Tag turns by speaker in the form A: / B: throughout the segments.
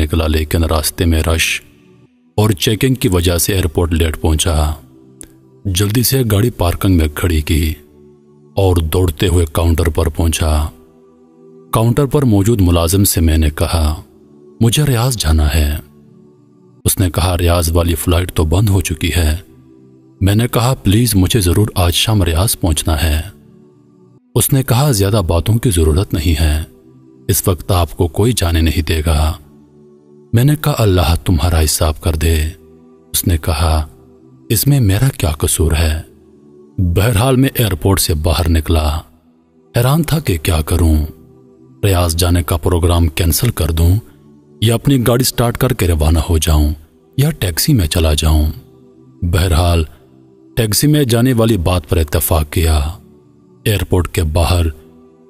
A: نکلا، لیکن راستے میں رش اور چیکنگ کی وجہ سے ایئرپورٹ لیٹ پہنچا۔ جلدی سے گاڑی پارکنگ میں کھڑی کی اور دوڑتے ہوئے کاؤنٹر پر پہنچا۔ کاؤنٹر پر موجود ملازم سے میں نے کہا مجھے ریاض جانا ہے۔ اس نے کہا ریاض والی فلائٹ تو بند ہو چکی ہے۔ میں نے کہا پلیز مجھے ضرور آج شام ریاض پہنچنا ہے۔ اس نے کہا زیادہ باتوں کی ضرورت نہیں ہے، اس وقت آپ کو کوئی جانے نہیں دے گا۔ میں نے کہا اللہ تمہارا حساب کر دے۔ اس نے کہا اس میں میرا کیا قصور ہے؟ بہرحال میں ایئرپورٹ سے باہر نکلا، حیران تھا کہ کیا کروں، ریاض جانے کا پروگرام کینسل کر دوں یا اپنی گاڑی سٹارٹ کر کے روانہ ہو جاؤں یا ٹیکسی میں چلا جاؤں۔ بہرحال ٹیکسی میں جانے والی بات پر اتفاق کیا۔ ایئرپورٹ کے باہر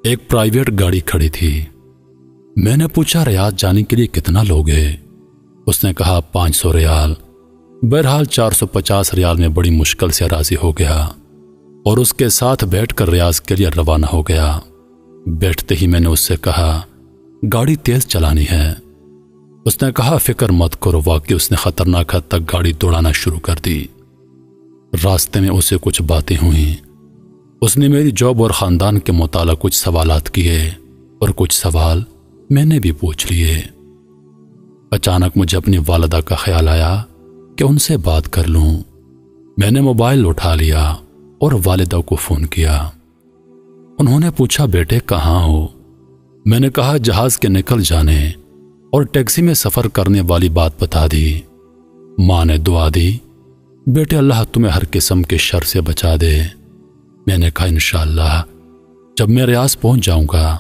A: ایک پرائیویٹ گاڑی کھڑی تھی۔ میں نے پوچھا ریاض جانے کے لیے کتنا لوگے؟ اس نے کہا 500 ریال۔ بہرحال 450 ریال میں بڑی مشکل سے راضی ہو گیا اور اس کے ساتھ بیٹھ کر ریاض کے لیے روانہ ہو گیا۔ بیٹھتے ہی میں نے اس سے کہا گاڑی تیز چلانی ہے۔ اس نے کہا فکر مت کرو، واقعی اس نے خطرناک حد تک گاڑی دوڑانا شروع کر دی۔ راستے میں اسے کچھ باتیں ہوئیں۔ اس نے میری جاب اور خاندان کے متعلق کچھ سوالات کیے اور کچھ سوال میں نے بھی پوچھ لیے۔ اچانک مجھے اپنی والدہ کا خیال آیا کہ ان سے بات کر لوں۔ میں نے موبائل اٹھا لیا اور والدہ کو فون کیا۔ انہوں نے پوچھا بیٹے کہاں ہو؟ میں نے کہا جہاز کے نکل جانے اور ٹیکسی میں سفر کرنے والی بات بتا دی۔ ماں نے دعا دی بیٹے اللہ تمہیں ہر قسم کے شر سے بچا دے۔ میں نے کہا انشاءاللہ جب میں ریاض پہنچ جاؤں گا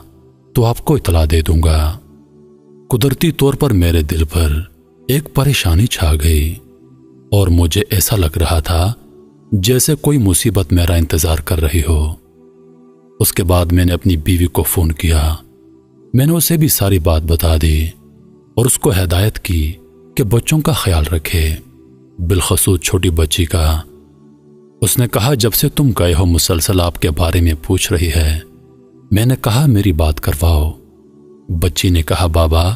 A: تو آپ کو اطلاع دے دوں گا۔ قدرتی طور پر میرے دل پر ایک پریشانی چھا گئی اور مجھے ایسا لگ رہا تھا جیسے کوئی مصیبت میرا انتظار کر رہی ہو۔ اس کے بعد میں نے اپنی بیوی کو فون کیا۔ میں نے اسے بھی ساری بات بتا دی اور اس کو ہدایت کی کہ بچوں کا خیال رکھے، بالخصوص چھوٹی بچی کا۔ اس نے کہا جب سے تم گئے ہو مسلسل آپ کے بارے میں پوچھ رہی ہے۔ میں نے کہا میری بات کرواؤ۔ بچی نے کہا بابا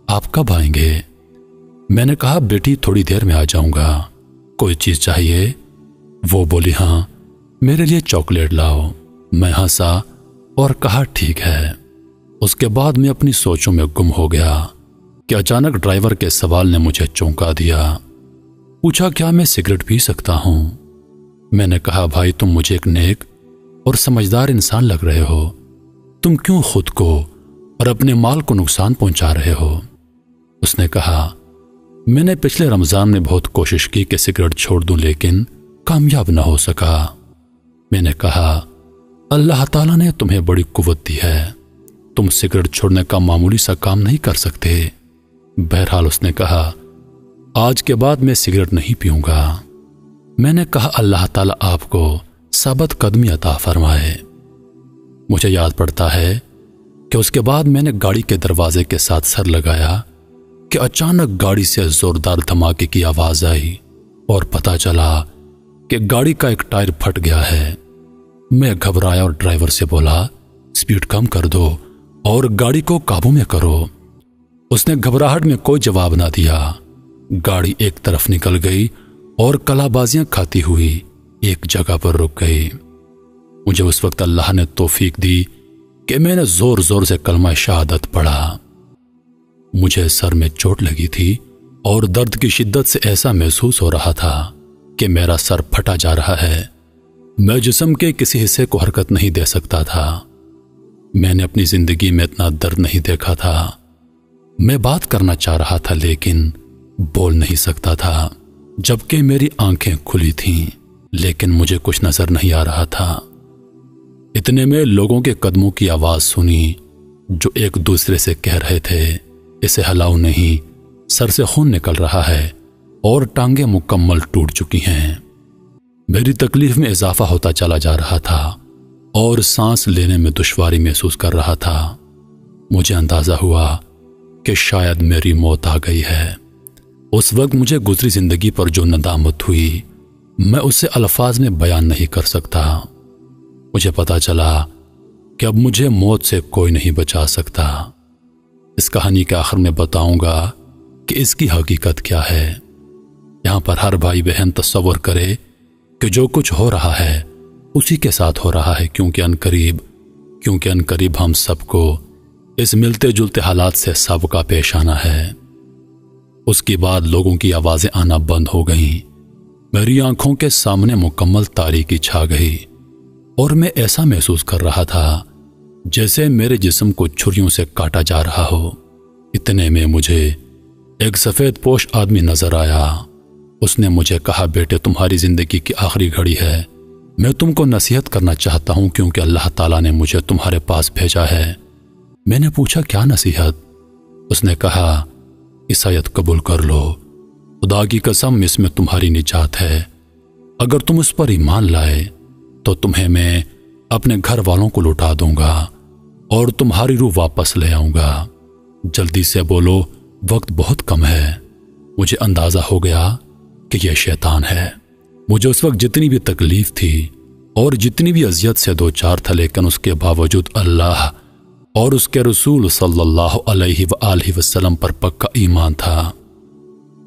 A: آپ کب آئیں گے؟ میں نے کہا بیٹی تھوڑی دیر میں آ جاؤں گا، کوئی چیز چاہیے؟ وہ بولی ہاں میرے لیے چاکلیٹ لاؤ۔ میں ہنسا اور کہا ٹھیک ہے۔ اس کے بعد میں اپنی سوچوں میں گم ہو گیا کہ اچانک ڈرائیور کے سوال نے مجھے چونکا دیا۔ پوچھا کیا میں سگریٹ پی سکتا ہوں؟ میں نے کہا بھائی تم مجھے ایک نیک اور سمجھدار انسان لگ رہے ہو، تم کیوں خود کو اور اپنے مال کو نقصان پہنچا رہے ہو؟ اس نے کہا میں نے پچھلے رمضان میں بہت کوشش کی کہ سگریٹ چھوڑ دوں لیکن کامیاب نہ ہو سکا۔ میں نے کہا اللہ تعالیٰ نے تمہیں بڑی قوت دی ہے، تم سگریٹ چھوڑنے کا معمولی سا کام نہیں کر سکتے۔ بہرحال اس نے کہا آج کے بعد میں سگریٹ نہیں پیوں گا۔ میں نے کہا اللہ تعالیٰ آپ کو ثابت قدمی عطا فرمائے۔ مجھے یاد پڑتا ہے کہ اس کے بعد میں نے گاڑی کے دروازے کے ساتھ سر لگایا کہ اچانک گاڑی سے زوردار دھماکے کی آواز آئی اور پتہ چلا کہ گاڑی کا ایک ٹائر پھٹ گیا ہے۔ میں گھبرایا اور ڈرائیور سے بولا سپیڈ کم کر دو اور گاڑی کو قابو میں کرو۔ اس نے گھبراہٹ میں کوئی جواب نہ دیا۔ گاڑی ایک طرف نکل گئی اور کلا بازیاں کھاتی ہوئی ایک جگہ پر رک گئی۔ مجھے اس وقت اللہ نے توفیق دی کہ میں نے زور زور سے کلمہ شہادت پڑھا۔ مجھے سر میں چوٹ لگی تھی اور درد کی شدت سے ایسا محسوس ہو رہا تھا کہ میرا سر پھٹا جا رہا ہے۔ میں جسم کے کسی حصے کو حرکت نہیں دے سکتا تھا۔ میں نے اپنی زندگی میں اتنا درد نہیں دیکھا تھا۔ میں بات کرنا چاہ رہا تھا لیکن بول نہیں سکتا تھا، جبکہ میری آنکھیں کھلی تھیں لیکن مجھے کچھ نظر نہیں آ رہا تھا۔ اتنے میں لوگوں کے قدموں کی آواز سنی جو ایک دوسرے سے کہہ رہے تھے اسے ہلاؤ نہیں، سر سے خون نکل رہا ہے اور ٹانگیں مکمل ٹوٹ چکی ہیں۔ میری تکلیف میں اضافہ ہوتا چلا جا رہا تھا اور سانس لینے میں دشواری محسوس کر رہا تھا۔ مجھے اندازہ ہوا کہ شاید میری موت آ گئی ہے۔ اس وقت مجھے گزری زندگی پر جو ندامت ہوئی میں اسے الفاظ میں بیان نہیں کر سکتا۔ مجھے پتا چلا کہ اب مجھے موت سے کوئی نہیں بچا سکتا۔ اس کہانی کے آخر میں بتاؤں گا کہ اس کی حقیقت کیا ہے۔ یہاں پر ہر بھائی بہن تصور کرے کہ جو کچھ ہو رہا ہے اسی کے ساتھ ہو رہا ہے، کیونکہ انقریب ہم سب کو اس ملتے جلتے حالات سے سابقہ پیش آنا ہے۔ اس کے بعد لوگوں کی آوازیں آنا بند ہو گئیں، میری آنکھوں کے سامنے مکمل تاریکی چھا گئی اور میں ایسا محسوس کر رہا تھا جیسے میرے جسم کو چھریوں سے کاٹا جا رہا ہو۔ اتنے میں مجھے ایک سفید پوش آدمی نظر آیا۔ اس نے مجھے کہا، بیٹے تمہاری زندگی کی آخری گھڑی ہے، میں تم کو نصیحت کرنا چاہتا ہوں کیونکہ اللہ تعالیٰ نے مجھے تمہارے پاس بھیجا ہے۔ میں نے پوچھا، کیا نصیحت؟ اس نے کہا، عیسائیت قبول کر لو، خدا کی قسم اس میں تمہاری نجات ہے۔ اگر تم اس پر ایمان لائے تو تمہیں میں اپنے گھر والوں کو لوٹا دوں گا اور تمہاری روح واپس لے آؤں گا۔ جلدی سے بولو، وقت بہت کم ہے۔ مجھے اندازہ ہو گیا کہ یہ شیطان ہے۔ مجھے اس وقت جتنی بھی تکلیف تھی اور جتنی بھی اذیت سے دوچار تھا، لیکن اس کے باوجود اللہ اور اس کے رسول صلی اللہ علیہ وآلہ وسلم پر پکا ایمان تھا۔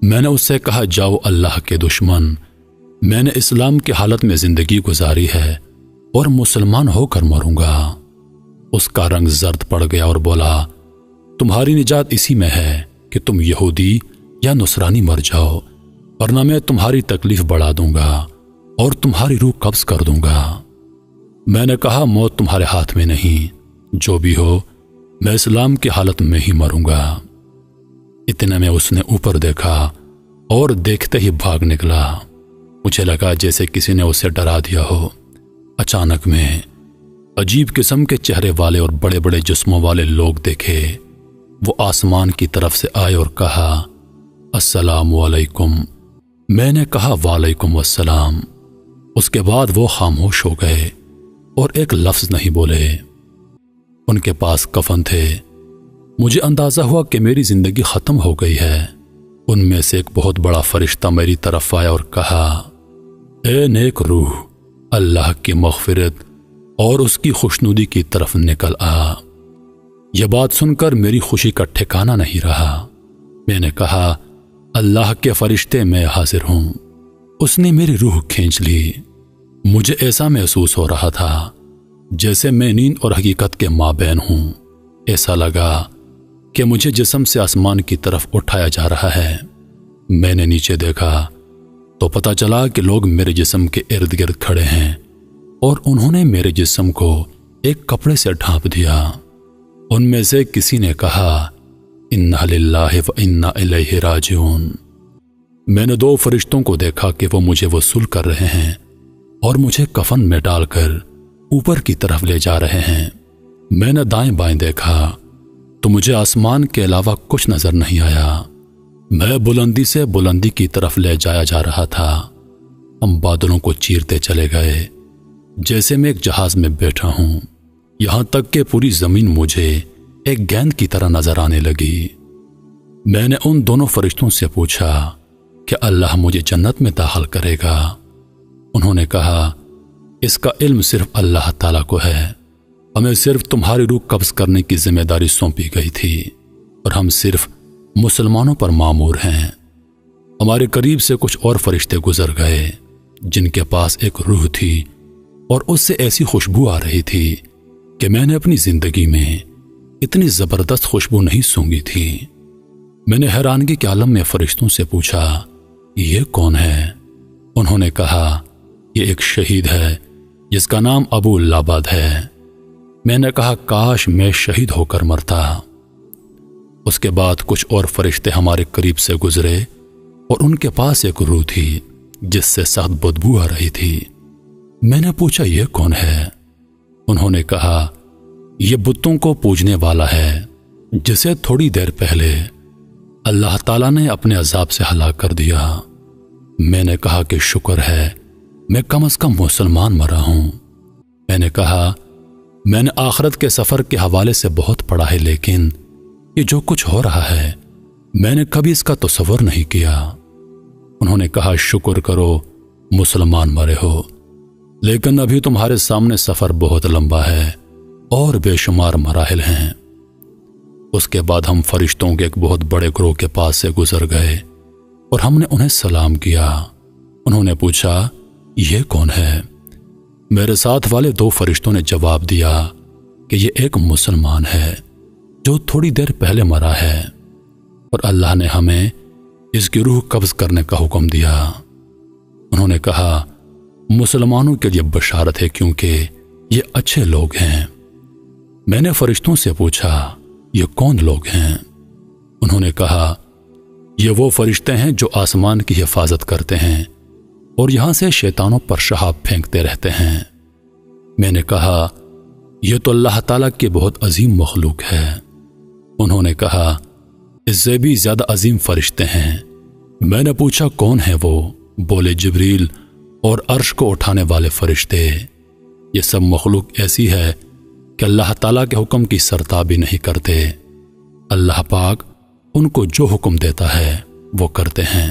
A: میں نے اس سے کہا، جاؤ اللہ کے دشمن، میں نے اسلام کی حالت میں زندگی گزاری ہے اور مسلمان ہو کر مروں گا۔ اس کا رنگ زرد پڑ گیا اور بولا، تمہاری نجات اسی میں ہے کہ تم یہودی یا نصرانی مر جاؤ، ورنہ میں تمہاری تکلیف بڑھا دوں گا اور تمہاری روح قبض کر دوں گا۔ میں نے کہا، موت تمہارے ہاتھ میں نہیں، جو بھی ہو میں اسلام کی حالت میں ہی مروں گا۔ اتنے میں اس نے اوپر دیکھا اور دیکھتے ہی بھاگ نکلا۔ مجھے لگا جیسے کسی نے اسے ڈرا دیا ہو۔ اچانک میں عجیب قسم کے چہرے والے اور بڑے بڑے جسموں والے لوگ دیکھے۔ وہ آسمان کی طرف سے آئے اور کہا، السلام علیکم۔ میں نے کہا، وعلیکم السلام۔ اس کے بعد وہ خاموش ہو گئے اور ایک لفظ نہیں بولے۔ ان کے پاس کفن تھے۔ مجھے اندازہ ہوا کہ میری زندگی ختم ہو گئی ہے۔ ان میں سے ایک بہت بڑا فرشتہ میری طرف آیا اور کہا، اے نیک روح، اللہ کی مغفرت اور اس کی خوشنودی کی طرف نکل آ۔ یہ بات سن کر میری خوشی کا ٹھکانہ نہیں رہا۔ میں نے کہا، اللہ کے فرشتے، میں حاضر ہوں۔ اس نے میری روح کھینچ لی۔ مجھے ایسا محسوس ہو رہا تھا جیسے میں نیند اور حقیقت کے مابین ہوں۔ ایسا لگا کہ مجھے جسم سے آسمان کی طرف اٹھایا جا رہا ہے۔ میں نے نیچے دیکھا تو پتہ چلا کہ لوگ میرے جسم کے ارد گرد کھڑے ہیں اور انہوں نے میرے جسم کو ایک کپڑے سے ڈھانپ دیا۔ ان میں سے کسی نے کہا، انا للہ و انا الیہ راجعون۔ میں نے دو فرشتوں کو دیکھا کہ وہ مجھے وصول کر رہے ہیں اور مجھے کفن میں ڈال کر اوپر کی طرف لے جا رہے ہیں۔ میں نے دائیں بائیں دیکھا تو مجھے آسمان کے علاوہ کچھ نظر نہیں آیا۔ میں بلندی سے بلندی کی طرف لے جایا جا رہا تھا۔ ہم بادلوں کو چیرتے چلے گئے جیسے میں ایک جہاز میں بیٹھا ہوں، یہاں تک کہ پوری زمین مجھے ایک گیند کی طرح نظر آنے لگی۔ میں نے ان دونوں فرشتوں سے پوچھا کہ اللہ مجھے جنت میں داخل کرے گا؟ انہوں نے کہا، اس کا علم صرف اللہ تعالیٰ کو ہے، ہمیں صرف تمہاری روح قبض کرنے کی ذمہ داری سونپی گئی تھی اور ہم صرف مسلمانوں پر مامور ہیں۔ ہمارے قریب سے کچھ اور فرشتے گزر گئے جن کے پاس ایک روح تھی اور اس سے ایسی خوشبو آ رہی تھی کہ میں نے اپنی زندگی میں اتنی زبردست خوشبو نہیں سونگھی تھی۔ میں نے حیرانگی کے عالم میں فرشتوں سے پوچھا، یہ کون ہے؟ انہوں نے کہا، یہ ایک شہید ہے جس کا نام ابو لاباد ہے۔ میں نے کہا، کاش میں شہید ہو کر مرتا۔ اس کے بعد کچھ اور فرشتے ہمارے قریب سے گزرے اور ان کے پاس ایک روح تھی جس سے سخت بدبو آ رہی تھی۔ میں نے پوچھا، یہ کون ہے؟ انہوں نے کہا، یہ بتوں کو پوجنے والا ہے جسے تھوڑی دیر پہلے اللہ تعالیٰ نے اپنے عذاب سے ہلاک کر دیا۔ میں نے کہا کہ شکر ہے میں کم از کم مسلمان مرا ہوں۔ میں نے کہا، میں نے آخرت کے سفر کے حوالے سے بہت پڑھا ہے، لیکن یہ جو کچھ ہو رہا ہے میں نے کبھی اس کا تصور نہیں کیا۔ انہوں نے کہا، شکر کرو مسلمان مرے ہو، لیکن ابھی تمہارے سامنے سفر بہت لمبا ہے اور بے شمار مراحل ہیں۔ اس کے بعد ہم فرشتوں کے ایک بہت بڑے گروہ کے پاس سے گزر گئے اور ہم نے انہیں سلام کیا۔ انہوں نے پوچھا یہ کون ہے؟ میرے ساتھ والے 2 فرشتوں نے جواب دیا کہ یہ ایک مسلمان ہے جو تھوڑی دیر پہلے مرا ہے اور اللہ نے ہمیں اس کی روح قبض کرنے کا حکم دیا۔ انہوں نے کہا مسلمانوں کے لیے بشارت ہے کیونکہ یہ اچھے لوگ ہیں۔ میں نے فرشتوں سے پوچھا یہ کون لوگ ہیں؟ انہوں نے کہا یہ وہ فرشتے ہیں جو آسمان کی حفاظت کرتے ہیں اور یہاں سے شیطانوں پر شہاب پھینکتے رہتے ہیں۔ میں نے کہا یہ تو اللہ تعالیٰ کی بہت عظیم مخلوق ہے۔ انہوں نے کہا اس سے بھی زیادہ عظیم فرشتے ہیں۔ میں نے پوچھا کون ہے وہ؟ بولے جبریل اور عرش کو اٹھانے والے فرشتے۔ یہ سب مخلوق ایسی ہے کہ اللہ تعالیٰ کے حکم کی سرتابی نہیں کرتے۔ اللہ پاک ان کو جو حکم دیتا ہے وہ کرتے ہیں۔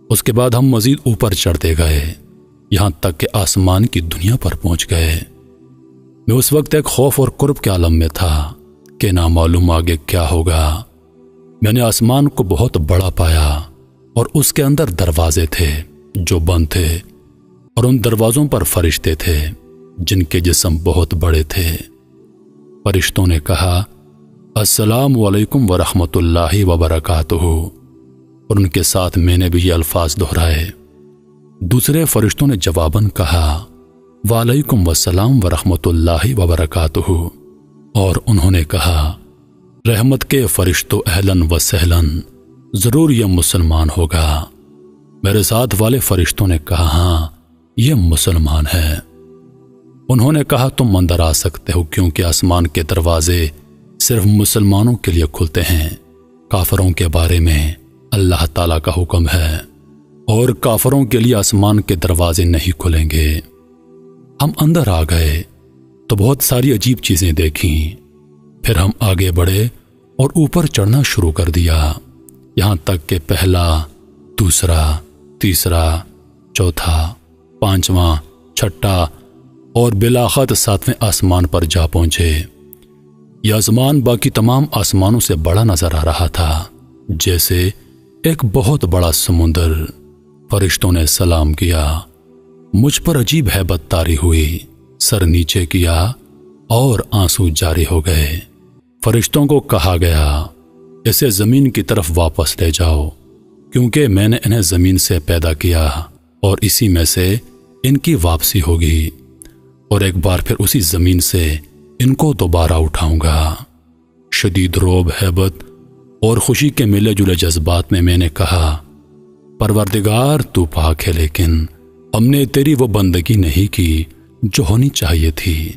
A: اس کے بعد ہم مزید اوپر چڑھتے گئے یہاں تک کہ آسمان کی دنیا پر پہنچ گئے۔ میں اس وقت ایک خوف اور قرب کے عالم میں تھا کہ نہ معلوم آگے کیا ہوگا۔ میں نے آسمان کو بہت بڑا پایا اور اس کے اندر دروازے تھے جو بند تھے اور ان دروازوں پر فرشتے تھے جن کے جسم بہت بڑے تھے۔ فرشتوں نے کہا السلام علیکم ورحمۃ اللہ وبرکاتہ، اور ان کے ساتھ میں نے بھی یہ الفاظ دہرائے۔ دوسرے فرشتوں نے جواباً کہا وعلیکم السلام ورحمۃ اللہ وبرکاتہ، اور انہوں نے کہا رحمت کے فرشتوں اہلاً و سہلاً، ضرور یہ مسلمان ہوگا۔ میرے ساتھ والے فرشتوں نے کہا ہاں یہ مسلمان ہے۔ انہوں نے کہا تم اندر آ سکتے ہو کیونکہ آسمان کے دروازے صرف مسلمانوں کے لیے کھلتے ہیں۔ کافروں کے بارے میں اللہ تعالیٰ کا حکم ہے اور کافروں کے لیے آسمان کے دروازے نہیں کھلیں گے۔ ہم اندر آ گئے تو بہت ساری عجیب چیزیں دیکھیں۔ پھر ہم آگے بڑھے اور اوپر چڑھنا شروع کر دیا یہاں تک کہ پہلا، دوسرا، تیسرا، چوتھا، پانچواں، چھٹا اور بلاخت 7ویں آسمان پر جا پہنچے۔ یہ آسمان باقی تمام آسمانوں سے بڑا نظر آ رہا تھا جیسے ایک بہت بڑا سمندر۔ فرشتوں نے سلام کیا، مجھ پر عجیب ہیبت طاری ہوئی، سر نیچے کیا اور آنسو جاری ہو گئے۔ فرشتوں کو کہا گیا اسے زمین کی طرف واپس لے جاؤ کیونکہ میں نے انہیں زمین سے پیدا کیا اور اسی میں سے ان کی واپسی ہوگی، اور ایک بار پھر اسی زمین سے ان کو دوبارہ اٹھاؤں گا۔ شدید رعب، ہیبت اور خوشی کے ملے جلے جذبات میں نے کہا پروردگار تو پاک ہے، لیکن ہم نے تیری وہ بندگی نہیں کی جو ہونی چاہیے تھی۔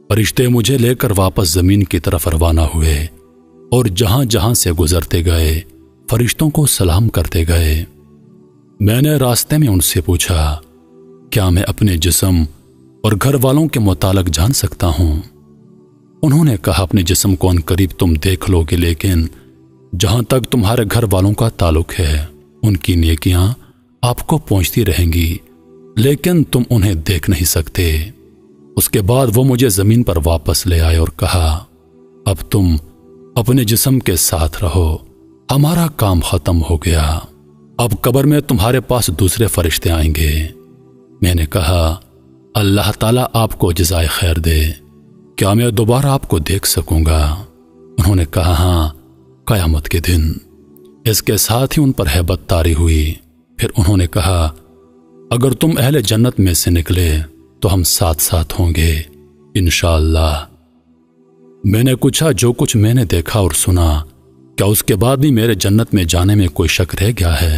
A: فرشتے مجھے لے کر واپس زمین کی طرف روانہ ہوئے اور جہاں جہاں سے گزرتے گئے فرشتوں کو سلام کرتے گئے۔ میں نے راستے میں ان سے پوچھا کیا میں اپنے جسم اور گھر والوں کے متعلق جان سکتا ہوں؟ انہوں نے کہا اپنے جسم کو عنقریب تم دیکھ لو گے، لیکن جہاں تک تمہارے گھر والوں کا تعلق ہے ان کی نیکیاں آپ کو پہنچتی رہیں گی، لیکن تم انہیں دیکھ نہیں سکتے۔ اس کے بعد وہ مجھے زمین پر واپس لے آئے اور کہا اب تم اپنے جسم کے ساتھ رہو، ہمارا کام ختم ہو گیا، اب قبر میں تمہارے پاس دوسرے فرشتے آئیں گے۔ میں نے کہا اللہ تعالیٰ آپ کو جزائے خیر دے، کیا میں دوبارہ آپ کو دیکھ سکوں گا؟ انہوں نے کہا ہاں، قیامت کے دن۔ اس کے ساتھ ہی ان پر ہیبت طاری ہوئی۔ پھر انہوں نے کہا اگر تم اہل جنت میں سے نکلے تو ہم ساتھ ساتھ ہوں گے انشاءاللہ۔ میں نے پوچھا جو کچھ میں نے دیکھا اور سنا کیا اس کے بعد بھی میرے جنت میں جانے میں کوئی شک رہ گیا ہے؟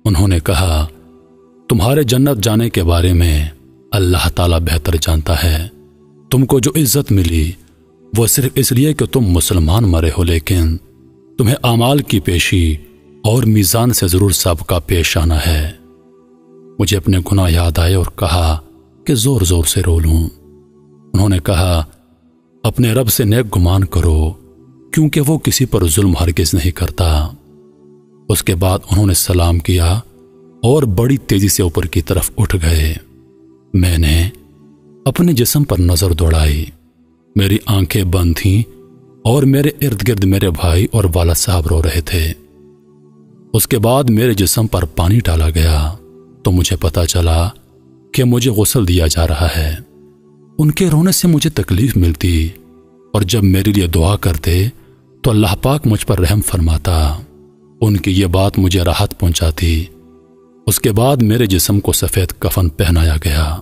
A: انہوں نے کہا تمہارے جنت جانے کے بارے میں اللہ تعالیٰ بہتر جانتا ہے۔ تم کو جو عزت ملی وہ صرف اس لیے کہ تم مسلمان مرے ہو، لیکن تمہیں اعمال کی پیشی اور میزان سے ضرور سابقہ پیش آنا ہے۔ مجھے اپنے گناہ یاد آئے اور کہا کہ زور زور سے رو لوں۔ انہوں نے کہا اپنے رب سے نیک گمان کرو کیونکہ وہ کسی پر ظلم ہرگز نہیں کرتا۔ اس کے بعد انہوں نے سلام کیا اور بڑی تیزی سے اوپر کی طرف اٹھ گئے۔ میں نے اپنے جسم پر نظر دوڑائی، میری آنکھیں بند تھیں اور میرے ارد گرد میرے بھائی اور والد صاحب رو رہے تھے۔ اس کے بعد میرے جسم پر پانی ڈالا گیا تو مجھے پتا چلا کہ مجھے غسل دیا جا رہا ہے۔ ان کے رونے سے مجھے تکلیف ملتی اور جب میرے لیے دعا کرتے تو اللہ پاک مجھ پر رحم فرماتا۔ ان کی یہ بات مجھے راحت پہنچاتی۔ اس کے بعد میرے جسم کو سفید کفن پہنایا گیا۔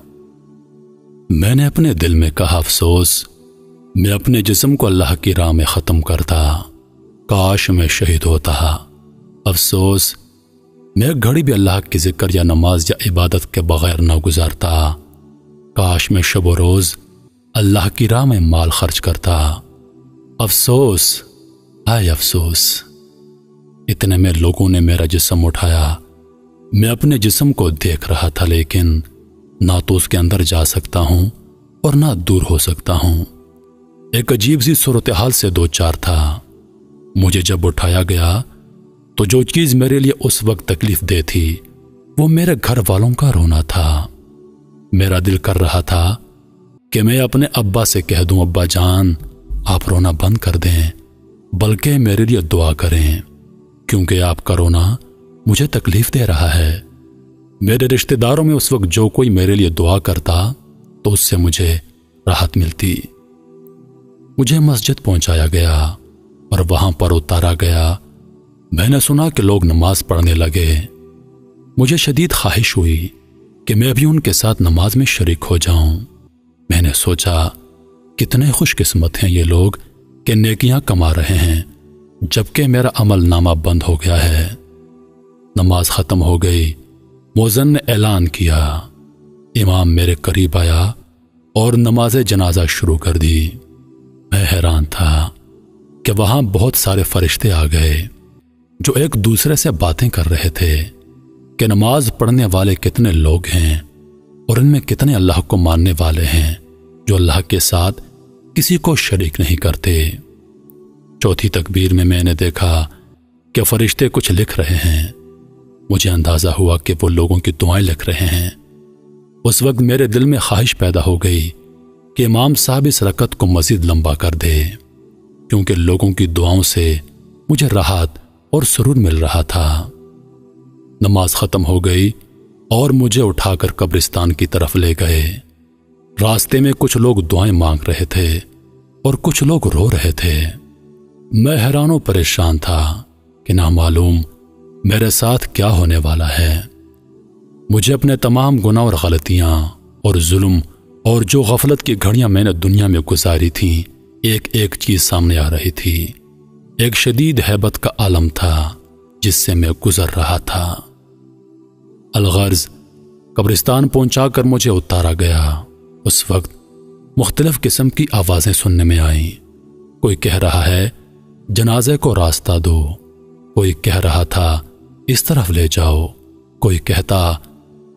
A: میں نے اپنے دل میں کہا افسوس، میں اپنے جسم کو اللہ کی راہ میں ختم کرتا، کاش میں شہید ہوتا۔ افسوس، میں ایک گھڑی بھی اللہ کی ذکر یا نماز یا عبادت کے بغیر نہ گزارتا، کاش میں شب و روز اللہ کی راہ میں مال خرچ کرتا۔ افسوس، ہائے افسوس۔ اتنے میں لوگوں نے میرا جسم اٹھایا۔ میں اپنے جسم کو دیکھ رہا تھا لیکن نہ تو اس کے اندر جا سکتا ہوں اور نہ دور ہو سکتا ہوں۔ ایک عجیب سی صورتحال سے دو چار تھا۔ مجھے جب اٹھایا گیا تو جو چیز میرے لیے اس وقت تکلیف دہ تھی وہ میرے گھر والوں کا رونا تھا۔ میرا دل کر رہا تھا کہ میں اپنے ابا سے کہہ دوں، ابا جان آپ رونا بند کر دیں، بلکہ میرے لیے دعا کریں کیونکہ آپ کا رونا مجھے تکلیف دے رہا ہے۔ میرے رشتہ داروں میں اس وقت جو کوئی میرے لیے دعا کرتا تو اس سے مجھے راحت ملتی۔ مجھے مسجد پہنچایا گیا اور وہاں پر اتارا گیا۔ میں نے سنا کہ لوگ نماز پڑھنے لگے۔ مجھے شدید خواہش ہوئی کہ میں بھی ان کے ساتھ نماز میں شریک ہو جاؤں۔ میں نے سوچا کتنے خوش قسمت ہیں یہ لوگ کہ نیکیاں کما رہے ہیں جبکہ میرا عمل نامہ بند ہو گیا ہے۔ نماز ختم ہو گئی۔ مؤذن نے اعلان کیا۔ امام میرے قریب آیا اور نماز جنازہ شروع کر دی۔ میں حیران تھا کہ وہاں بہت سارے فرشتے آ گئے جو ایک دوسرے سے باتیں کر رہے تھے کہ نماز پڑھنے والے کتنے لوگ ہیں اور ان میں کتنے اللہ کو ماننے والے ہیں جو اللہ کے ساتھ کسی کو شریک نہیں کرتے۔ چوتھی تکبیر میں نے دیکھا کہ فرشتے کچھ لکھ رہے ہیں۔ مجھے اندازہ ہوا کہ وہ لوگوں کی دعائیں لکھ رہے ہیں۔ اس وقت میرے دل میں خواہش پیدا ہو گئی کہ امام صاحب اس رکعت کو مزید لمبا کر دے کیونکہ لوگوں کی دعاؤں سے مجھے راحت اور سرور مل رہا تھا۔ نماز ختم ہو گئی اور مجھے اٹھا کر قبرستان کی طرف لے گئے۔ راستے میں کچھ لوگ دعائیں مانگ رہے تھے اور کچھ لوگ رو رہے تھے۔ میں حیران و پریشان تھا کہ نہ معلوم میرے ساتھ کیا ہونے والا ہے۔ مجھے اپنے تمام گناہ اور غلطیاں اور ظلم اور جو غفلت کی گھڑیاں میں نے دنیا میں گزاری تھیں ایک ایک چیز سامنے آ رہی تھی۔ ایک شدید ہیبت کا عالم تھا جس سے میں گزر رہا تھا۔ الغرض قبرستان پہنچا کر مجھے اتارا گیا۔ اس وقت مختلف قسم کی آوازیں سننے میں آئیں۔ کوئی کہہ رہا ہے جنازے کو راستہ دو، کوئی کہہ رہا تھا اس طرف لے جاؤ، کوئی کہتا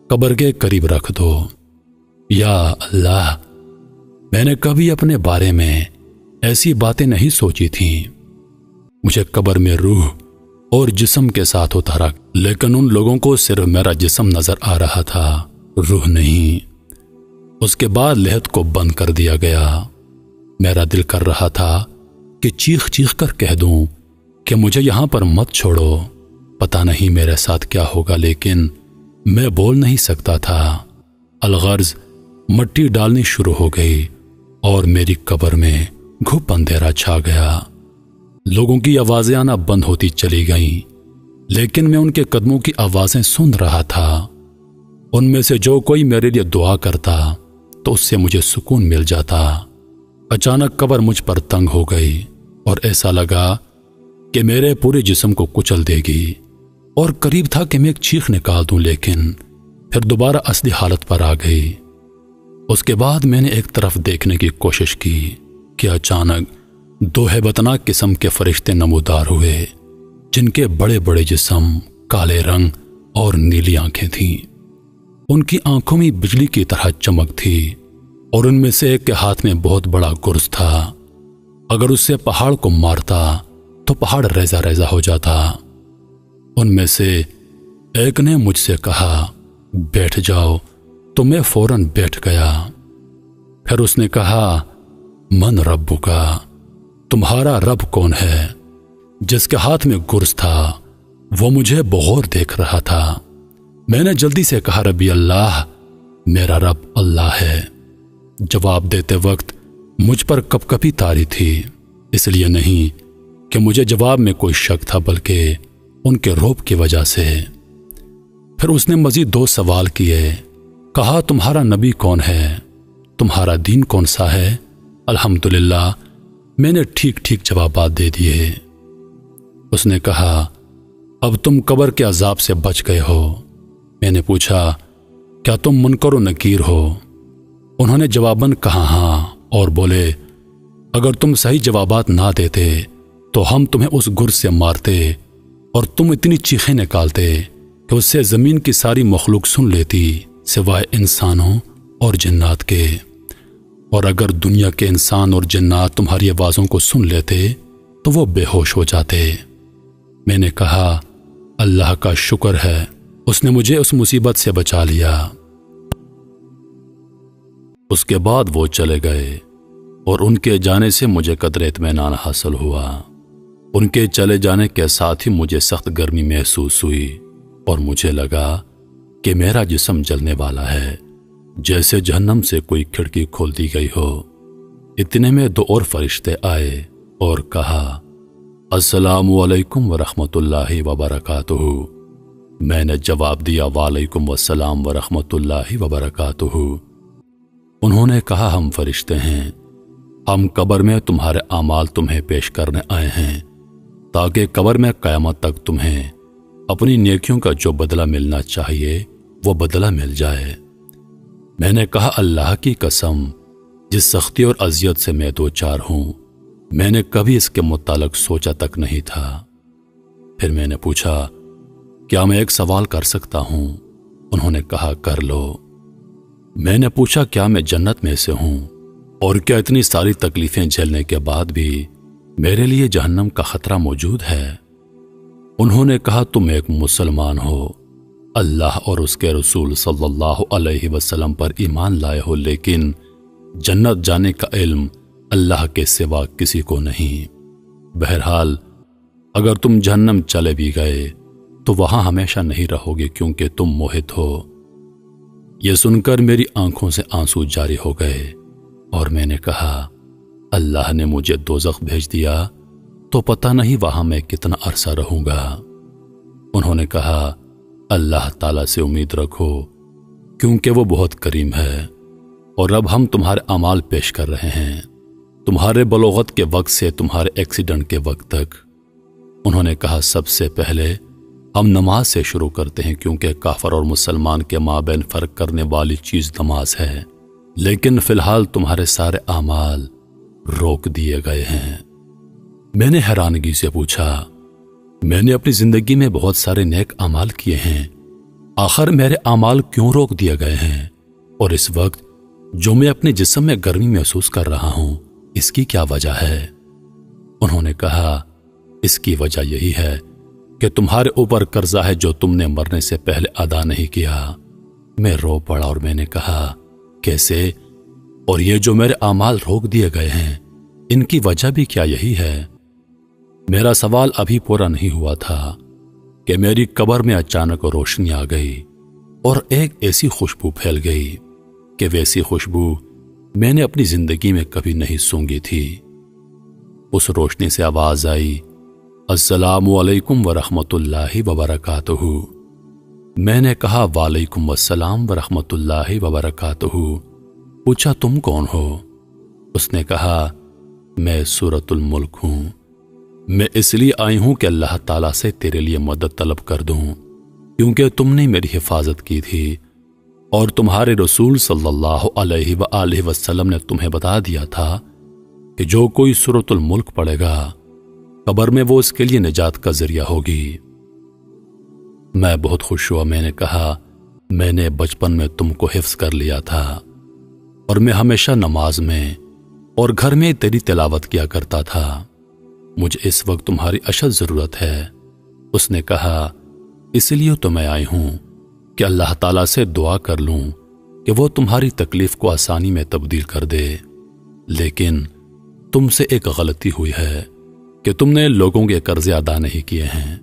A: قبر کے قریب رکھ دو۔ یا اللہ، میں نے کبھی اپنے بارے میں ایسی باتیں نہیں سوچی تھیں۔ مجھے قبر میں روح اور جسم کے ساتھ اتارا لیکن ان لوگوں کو صرف میرا جسم نظر آ رہا تھا، روح نہیں۔ اس کے بعد لحد کو بند کر دیا گیا۔ میرا دل کر رہا تھا کہ چیخ چیخ کر کہہ دوں کہ مجھے یہاں پر مت چھوڑو، پتہ نہیں میرے ساتھ کیا ہوگا، لیکن میں بول نہیں سکتا تھا۔ الغرض مٹی ڈالنی شروع ہو گئی اور میری قبر میں گھپ اندھیرا چھا گیا۔ لوگوں کی آوازیں آنا بند ہوتی چلی گئیں لیکن میں ان کے قدموں کی آوازیں سن رہا تھا۔ ان میں سے جو کوئی میرے لیے دعا کرتا تو اس سے مجھے سکون مل جاتا۔ اچانک قبر مجھ پر تنگ ہو گئی اور ایسا لگا کہ میرے پورے جسم کو کچل دے گی اور قریب تھا کہ میں ایک چیخ نکال دوں لیکن پھر دوبارہ اصلی حالت پر آ گئی۔ اس کے بعد میں نے ایک طرف دیکھنے کی کوشش کی کہ اچانک دو ہیبتناک قسم کے فرشتے نمودار ہوئے جن کے بڑے بڑے جسم، کالے رنگ اور نیلی آنکھیں تھیں۔ ان کی آنکھوں میں بجلی کی طرح چمک تھی اور ان میں سے ایک کے ہاتھ میں بہت بڑا گرز تھا۔ اگر اس سے پہاڑ کو مارتا تو پہاڑ ریزہ ریزہ ہو جاتا۔ ان میں سے ایک نے مجھ سے کہا بیٹھ جاؤ تو میں فوراً بیٹھ گیا۔ پھر اس نے کہا من ربک؟ تمہارا رب کون ہے؟ جس کے ہاتھ میں گرز تھا وہ مجھے بغور دیکھ رہا تھا۔ میں نے جلدی سے کہا ربی اللہ، میرا رب اللہ ہے۔ جواب دیتے وقت مجھ پر کپ کپی طاری تھی، اس لیے نہیں کہ مجھے جواب میں کوئی شک تھا بلکہ ان کے رعب کی وجہ سے۔ پھر اس نے مزید 2 سوال کیے۔ کہا تمہارا نبی کون ہے؟ تمہارا دین کون سا ہے؟ الحمدللہ میں نے ٹھیک ٹھیک جوابات دے دیے۔ اس نے کہا اب تم قبر کے عذاب سے بچ گئے ہو۔ میں نے پوچھا کیا تم منکر و نکیر ہو؟ انہوں نے جواباً کہا ہاں، اور بولے اگر تم صحیح جوابات نہ دیتے تو ہم تمہیں اس گرز سے مارتے اور تم اتنی چیخیں نکالتے کہ اس سے زمین کی ساری مخلوق سن لیتی سوائے انسانوں اور جنات کے، اور اگر دنیا کے انسان اور جنات تمہاری آوازوں کو سن لیتے تو وہ بے ہوش ہو جاتے۔ میں نے کہا اللہ کا شکر ہے، اس نے مجھے اس مصیبت سے بچا لیا۔ اس کے بعد وہ چلے گئے اور ان کے جانے سے مجھے قدر اطمینان حاصل ہوا۔ ان کے چلے جانے کے ساتھ ہی مجھے سخت گرمی محسوس ہوئی اور مجھے لگا کہ میرا جسم جلنے والا ہے، جیسے جہنم سے کوئی کھڑکی کھول دی گئی ہو۔ اتنے میں 2 اور فرشتے آئے اور کہا السلام علیکم ورحمۃ اللہ وبرکاتہ۔ میں نے جواب دیا وعلیکم السلام ورحمۃ اللہ وبرکاتہ۔ انہوں نے کہا ہم فرشتے ہیں، ہم قبر میں تمہارے اعمال تمہیں پیش کرنے آئے ہیں تاکہ قبر میں قیامت تک تمہیں اپنی نیکیوں کا جو بدلہ ملنا چاہیے وہ بدلہ مل جائے۔ میں نے کہا اللہ کی قسم، جس سختی اور اذیت سے میں 2 ہوں میں نے کبھی اس کے متعلق سوچا تک نہیں تھا۔ پھر میں نے پوچھا کیا میں ایک سوال کر سکتا ہوں؟ انہوں نے کہا کر لو۔ میں نے پوچھا کیا میں جنت میں سے ہوں، اور کیا اتنی ساری تکلیفیں جھیلنے کے بعد بھی میرے لیے جہنم کا خطرہ موجود ہے؟ انہوں نے کہا تم ایک مسلمان ہو، اللہ اور اس کے رسول صلی اللہ علیہ وسلم پر ایمان لائے ہو، لیکن جنت جانے کا علم اللہ کے سوا کسی کو نہیں۔ بہرحال اگر تم جہنم چلے بھی گئے تو وہاں ہمیشہ نہیں رہو گے کیونکہ تم موہت ہو۔ یہ سن کر میری آنکھوں سے آنسو جاری ہو گئے اور میں نے کہا اللہ نے مجھے دوزخ بھیج دیا تو پتہ نہیں وہاں میں کتنا عرصہ رہوں گا۔ انہوں نے کہا اللہ تعالیٰ سے امید رکھو کیونکہ وہ بہت کریم ہے، اور اب ہم تمہارے اعمال پیش کر رہے ہیں، تمہارے بلوغت کے وقت سے تمہارے ایکسیڈنٹ کے وقت تک۔ انہوں نے کہا سب سے پہلے ہم نماز سے شروع کرتے ہیں کیونکہ کافر اور مسلمان کے مابین فرق کرنے والی چیز نماز ہے، لیکن فی الحال تمہارے سارے اعمال روک دیے گئے ہیں۔ میں نے حیرانگی سے پوچھا میں نے اپنی زندگی میں بہت سارے نیک اعمال کیے ہیں، آخر میرے اعمال کیوں روک دیے گئے ہیں؟ اور اس وقت جو میں اپنے جسم میں گرمی محسوس کر رہا ہوں اس کی کیا وجہ ہے؟ انہوں نے کہا اس کی وجہ یہی ہے کہ تمہارے اوپر قرضہ ہے جو تم نے مرنے سے پہلے ادا نہیں کیا۔ میں رو پڑا اور میں نے کہا کیسے؟ اور یہ جو میرے اعمال روک دیے گئے ہیں ان کی وجہ بھی کیا یہی ہے؟ میرا سوال ابھی پورا نہیں ہوا تھا کہ میری قبر میں اچانک روشنی آ گئی اور ایک ایسی خوشبو پھیل گئی کہ ویسی خوشبو میں نے اپنی زندگی میں کبھی نہیں سونگھی تھی۔ اس روشنی سے آواز آئی السلام علیکم ورحمۃ اللہ وبرکاتہ۔ میں نے کہا وعلیکم السلام ورحمۃ اللہ وبرکاتہ۔ پوچھا تم کون ہو؟ اس نے کہا میں سورۃ الملک ہوں، میں اس لیے آئی ہوں کہ اللہ تعالیٰ سے تیرے لیے مدد طلب کر دوں کیونکہ تم نے میری حفاظت کی تھی اور تمہارے رسول صلی اللہ علیہ وآلہ وسلم نے تمہیں بتا دیا تھا کہ جو کوئی سورۃ الملک پڑھے گا قبر میں وہ اس کے لیے نجات کا ذریعہ ہوگی۔ میں بہت خوش ہوا۔ میں نے کہا میں نے بچپن میں تم کو حفظ کر لیا تھا اور میں ہمیشہ نماز میں اور گھر میں تیری تلاوت کیا کرتا تھا، مجھے اس وقت تمہاری اشد ضرورت ہے۔ اس نے کہا اس لیے تو میں آئی ہوں کہ اللہ تعالیٰ سے دعا کر لوں کہ وہ تمہاری تکلیف کو آسانی میں تبدیل کر دے، لیکن تم سے ایک غلطی ہوئی ہے کہ تم نے لوگوں کے قرضے ادا نہیں کیے ہیں۔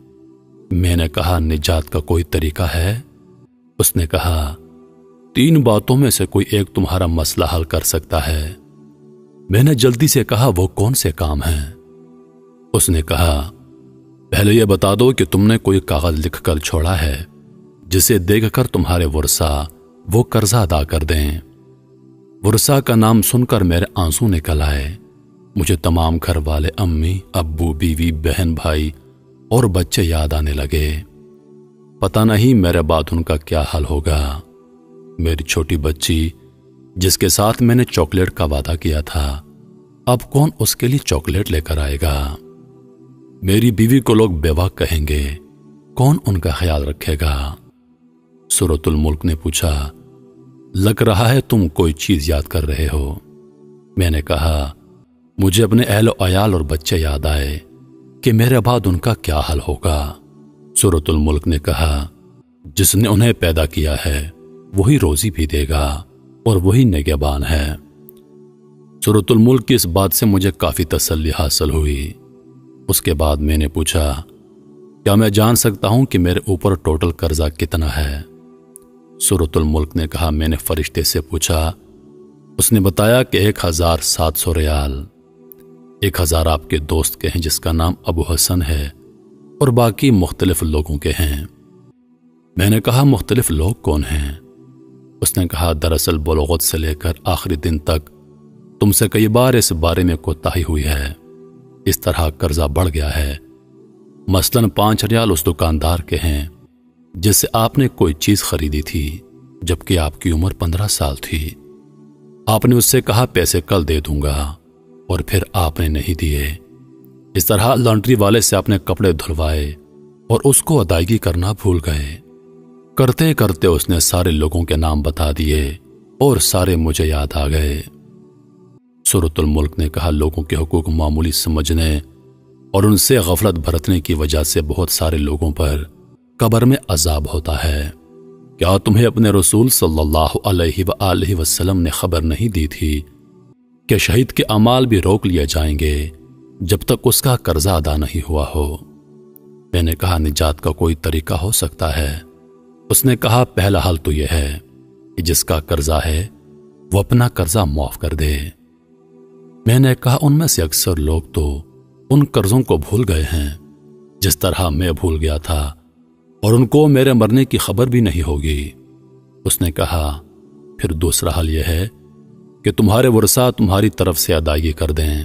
A: میں نے کہا نجات کا کوئی طریقہ ہے؟ اس نے کہا 3 باتوں میں سے کوئی ایک تمہارا مسئلہ حل کر سکتا ہے۔ میں نے جلدی سے کہا وہ کون سے کام ہیں؟ اس نے کہا پہلے یہ بتا دو کہ تم نے کوئی کاغذ لکھ کر چھوڑا ہے جسے دیکھ کر تمہارے ورثہ وہ قرضہ ادا کر دیں۔ ورثہ کا نام سن کر میرے آنسو نکل آئے۔ مجھے تمام گھر والے، امی، ابو، بیوی، بہن، بھائی اور بچے یاد آنے لگے۔ پتہ نہیں میرے بعد ان کا کیا حل ہوگا۔ میری چھوٹی بچی جس کے ساتھ میں نے چاکلیٹ کا وعدہ کیا تھا، اب کون اس کے لیے چاکلیٹ لے کر آئے گا؟ میری بیوی کو لوگ بیوہ کہیں گے، کون ان کا خیال رکھے گا؟ سورۃ الملک نے پوچھا لگ رہا ہے تم کوئی چیز یاد کر رہے ہو۔ میں نے کہا مجھے اپنے اہل و عیال اور بچے یاد آئے کہ میرے بعد ان کا کیا حل ہوگا۔ سورۃ الملک نے کہا جس نے انہیں پیدا کیا ہے وہی روزی بھی دے گا اور وہی نگہبان ہے۔ سورۃ الملک کی اس بات سے مجھے کافی تسلی حاصل ہوئی۔ اس کے بعد میں نے پوچھا کیا میں جان سکتا ہوں کہ میرے اوپر ٹوٹل قرضہ کتنا ہے؟ سورۃ الملک نے کہا میں نے فرشتے سے پوچھا۔ اس نے بتایا کہ 1700 ریال۔ 1000 آپ کے دوست کے ہیں جس کا نام ابو حسن ہے اور باقی مختلف لوگوں کے ہیں۔ میں نے کہا مختلف لوگ کون ہیں؟ اس نے کہا دراصل بلوغت سے لے کر آخری دن تک تم سے کئی بار اس بارے میں کوتاہی ہوئی ہے، اس طرح قرضہ بڑھ گیا ہے۔ مثلاً 5 ریال اس دکاندار کے ہیں جس سے آپ نے کوئی چیز خریدی تھی جبکہ آپ کی عمر 15 سال تھی۔ آپ نے اس سے کہا پیسے کل دے دوں گا اور پھر آپ نے نہیں دیے۔ اس طرح لانڈری والے سے آپ نے کپڑے دھلوائے اور اس کو ادائیگی کرنا بھول گئے۔ کرتے کرتے اس نے سارے لوگوں کے نام بتا دیے اور سارے مجھے یاد آ گئے۔ سورۃ الملک نے کہا لوگوں کے حقوق معمولی سمجھنے اور ان سے غفلت برتنے کی وجہ سے بہت سارے لوگوں پر قبر میں عذاب ہوتا ہے۔ کیا تمہیں اپنے رسول صلی اللہ علیہ وآلہ وسلم نے خبر نہیں دی تھی کہ شہید کے اعمال بھی روک لیے جائیں گے جب تک اس کا قرضہ ادا نہیں ہوا ہو؟ میں نے کہا نجات کا کوئی طریقہ ہو سکتا ہے؟ اس نے کہا پہلا حل تو یہ ہے کہ جس کا قرضہ ہے وہ اپنا قرضہ معاف کر دے۔ میں نے کہا ان میں سے اکثر لوگ تو ان قرضوں کو بھول گئے ہیں جس طرح میں بھول گیا تھا، اور ان کو میرے مرنے کی خبر بھی نہیں ہوگی۔ اس نے کہا پھر دوسرا حل یہ ہے کہ تمہارے ورثہ تمہاری طرف سے ادائیگی کر دیں۔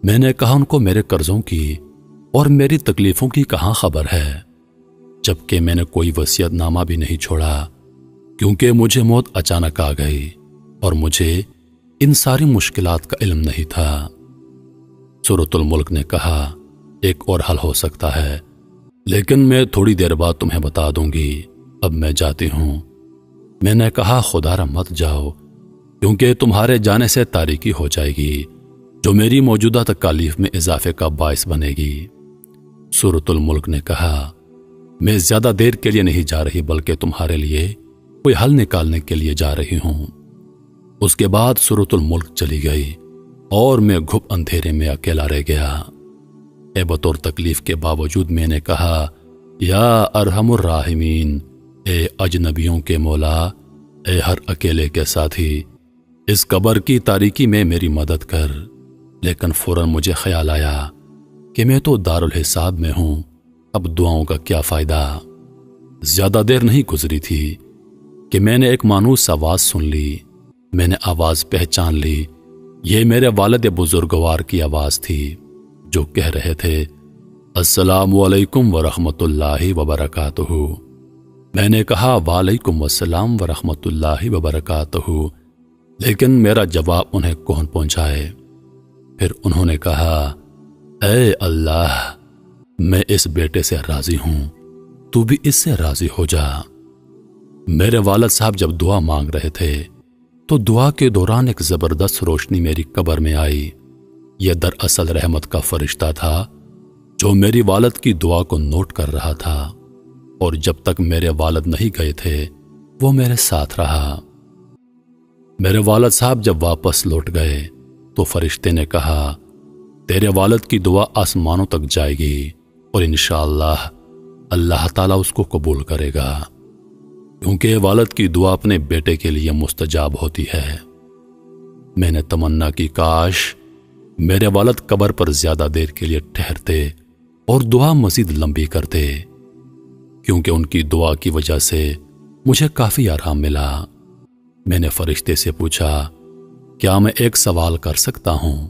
A: میں نے کہا ان کو میرے قرضوں کی اور میری تکلیفوں کی کہاں خبر ہے، جبکہ میں نے کوئی وصیت نامہ بھی نہیں چھوڑا کیونکہ مجھے موت اچانک آ گئی اور مجھے ان ساری مشکلات کا علم نہیں تھا۔ سورۃ الملک نے کہا ایک اور حل ہو سکتا ہے لیکن میں تھوڑی دیر بعد تمہیں بتا دوں گی، اب میں جاتی ہوں۔ میں نے کہا خدا را مت جاؤ کیونکہ تمہارے جانے سے تاریکی ہو جائے گی جو میری موجودہ تکالیف میں اضافے کا باعث بنے گی۔ سورۃ الملک نے کہا میں زیادہ دیر کے لیے نہیں جا رہی بلکہ تمہارے لیے کوئی حل نکالنے کے لیے جا رہی ہوں۔ اس کے بعد سورۃ الملک چلی گئی اور میں گھپ اندھیرے میں اکیلا رہ گیا۔ بطور تکلیف کے باوجود میں نے کہا یا ارحم الراحمین، اے اجنبیوں کے مولا، اے ہر اکیلے کے ساتھی، اس قبر کی تاریکی میں میری مدد کر۔ لیکن فوراً مجھے خیال آیا کہ میں تو دارالحساب میں ہوں، اب دعاؤں کا کیا فائدہ؟ زیادہ دیر نہیں گزری تھی کہ میں نے ایک مانوس آواز سن لی۔ میں نے آواز پہچان لی، یہ میرے والد بزرگوار کی آواز تھی جو کہہ رہے تھے السلام علیکم ورحمۃ اللہ وبرکاتہ۔ میں نے کہا وعلیکم السلام ورحمۃ اللہ وبرکاتہ، لیکن میرا جواب انہیں کون پہنچائے؟ پھر انہوں نے کہا اے اللہ، میں اس بیٹے سے راضی ہوں، تو بھی اس سے راضی ہو جا۔ میرے والد صاحب جب دعا مانگ رہے تھے تو دعا کے دوران ایک زبردست روشنی میری قبر میں آئی۔ یہ دراصل رحمت کا فرشتہ تھا جو میری والد کی دعا کو نوٹ کر رہا تھا، اور جب تک میرے والد نہیں گئے تھے وہ میرے ساتھ رہا۔ میرے والد صاحب جب واپس لوٹ گئے تو فرشتے نے کہا تیرے والد کی دعا آسمانوں تک جائے گی اور انشاءاللہ اللہ تعالیٰ اس کو قبول کرے گا، کیونکہ والد کی دعا اپنے بیٹے کے لیے مستجاب ہوتی ہے۔ میں نے تمنا کی کاش میرے والد قبر پر زیادہ دیر کے لیے ٹھہرتے اور دعا مزید لمبی کرتے، کیونکہ ان کی دعا کی وجہ سے مجھے کافی آرام ملا۔ میں نے فرشتے سے پوچھا کیا میں ایک سوال کر سکتا ہوں؟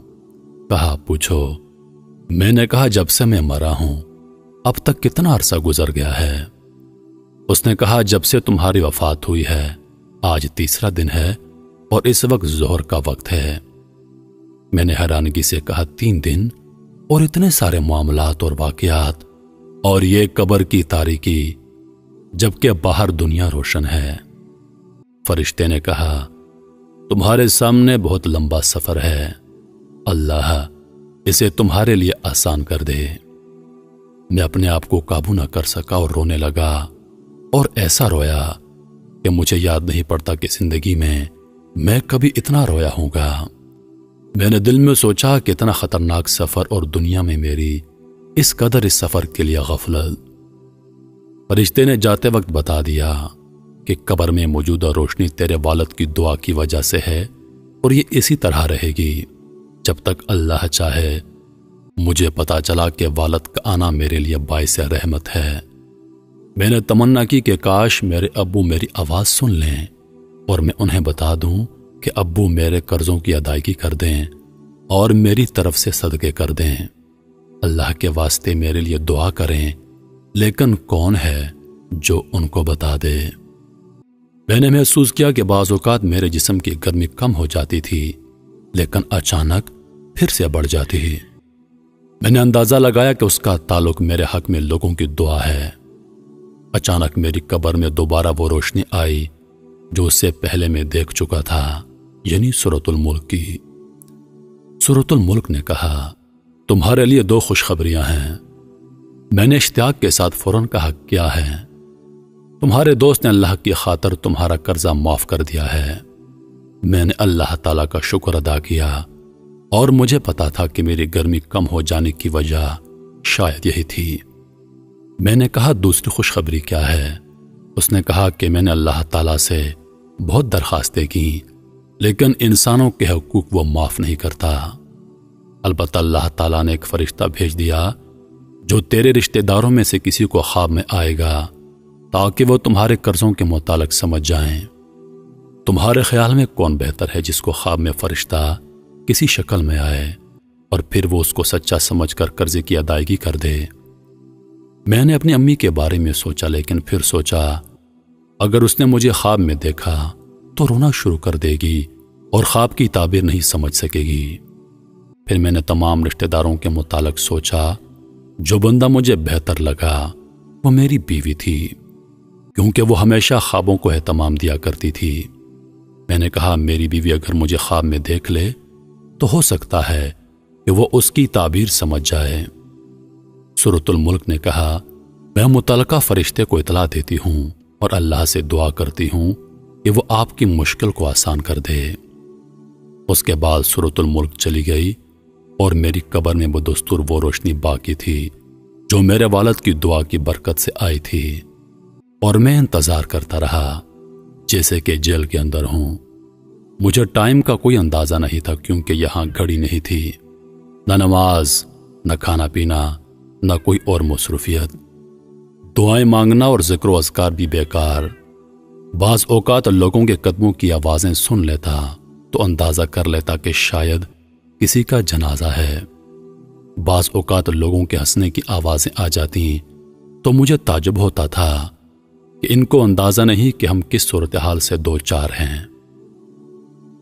A: کہا پوچھو۔ میں نے کہا جب سے میں مرا ہوں اب تک کتنا عرصہ گزر گیا ہے؟ اس نے کہا جب سے تمہاری وفات ہوئی ہے آج تیسرا دن ہے اور اس وقت ظہر کا وقت ہے۔ میں نے حیرانگی سے کہا 3 دن اور اتنے سارے معاملات اور واقعات اور یہ قبر کی تاریکی جبکہ باہر دنیا روشن ہے۔ فرشتے نے کہا تمہارے سامنے بہت لمبا سفر ہے، اللہ اسے تمہارے لیے آسان کر دے۔ میں اپنے آپ کو قابو نہ کر سکا اور رونے لگا، اور ایسا رویا کہ مجھے یاد نہیں پڑتا کہ زندگی میں کبھی اتنا رویا ہوں گا۔ میں نے دل میں سوچا کہ اتنا خطرناک سفر اور دنیا میں میری اس قدر اس سفر کے لیے غفلت۔ فرشتے نے جاتے وقت بتا دیا کہ قبر میں موجودہ روشنی تیرے والد کی دعا کی وجہ سے ہے اور یہ اسی طرح رہے گی جب تک اللہ چاہے۔ مجھے پتا چلا کہ والد کا آنا میرے لیے باعث رحمت ہے۔ میں نے تمنا کی کہ کاش میرے ابو میری آواز سن لیں اور میں انہیں بتا دوں کہ ابو میرے قرضوں کی ادائیگی کر دیں اور میری طرف سے صدقے کر دیں، اللہ کے واسطے میرے لیے دعا کریں، لیکن کون ہے جو ان کو بتا دے؟ میں نے محسوس کیا کہ بعض اوقات میرے جسم کی گرمی کم ہو جاتی تھی لیکن اچانک پھر سے بڑھ جاتی۔ میں نے اندازہ لگایا کہ اس کا تعلق میرے حق میں لوگوں کی دعا ہے۔ اچانک میری قبر میں دوبارہ وہ روشنی آئی جو اس سے پہلے میں دیکھ چکا تھا، یعنی سورۃ الملک کی۔ سورۃ الملک نے کہا تمہارے لیے 2 خوشخبریاں ہیں۔ میں نے اشتیاق کے ساتھ فوراً کہا کیا ہے؟ تمہارے دوست نے اللہ کی خاطر تمہارا قرضہ معاف کر دیا ہے۔ میں نے اللہ تعالیٰ کا شکر ادا کیا اور مجھے پتا تھا کہ میری گرمی کم ہو جانے کی وجہ شاید یہی تھی۔ میں نے کہا دوسری خوشخبری کیا ہے؟ اس نے کہا کہ میں نے اللہ تعالیٰ سے بہت درخواستیں کی لیکن انسانوں کے حقوق وہ معاف نہیں کرتا۔ البتہ اللہ تعالیٰ نے ایک فرشتہ بھیج دیا جو تیرے رشتہ داروں میں سے کسی کو خواب میں آئے گا تاکہ وہ تمہارے قرضوں کے متعلق سمجھ جائیں۔ تمہارے خیال میں کون بہتر ہے جس کو خواب میں فرشتہ کسی شکل میں آئے اور پھر وہ اس کو سچا سمجھ کر قرضے کی ادائیگی کر دے؟ میں نے اپنی امی کے بارے میں سوچا لیکن پھر سوچا اگر اس نے مجھے خواب میں دیکھا تو رونا شروع کر دے گی اور خواب کی تعبیر نہیں سمجھ سکے گی۔ پھر میں نے تمام رشتہ داروں کے متعلق سوچا، جو بندہ مجھے بہتر لگا وہ میری بیوی تھی، کیونکہ وہ ہمیشہ خوابوں کو اہتمام دیا کرتی تھی۔ میں نے کہا میری بیوی اگر مجھے خواب میں دیکھ لے تو ہو سکتا ہے کہ وہ اس کی تعبیر سمجھ جائے۔ سورۃ الملک نے کہا میں متعلقہ فرشتے کو اطلاع دیتی ہوں اور اللہ سے دعا کرتی ہوں کہ وہ آپ کی مشکل کو آسان کر دے۔ اس کے بعد سورۃ الملک چلی گئی اور میری قبر میں بدستور وہ روشنی باقی تھی جو میرے والد کی دعا کی برکت سے آئی تھی، اور میں انتظار کرتا رہا جیسے کہ جیل کے اندر ہوں۔ مجھے ٹائم کا کوئی اندازہ نہیں تھا کیونکہ یہاں گھڑی نہیں تھی، نہ نماز، نہ کھانا پینا، نہ کوئی اور مصروفیت۔ دعائیں مانگنا اور ذکر و اذکار بھی بیکار۔ بعض اوقات لوگوں کے قدموں کی آوازیں سن لیتا تو اندازہ کر لیتا کہ شاید کسی کا جنازہ ہے۔ بعض اوقات لوگوں کے ہنسنے کی آوازیں آ جاتی تو مجھے تعجب ہوتا تھا کہ ان کو اندازہ نہیں کہ ہم کس صورتحال سے دو چار ہیں۔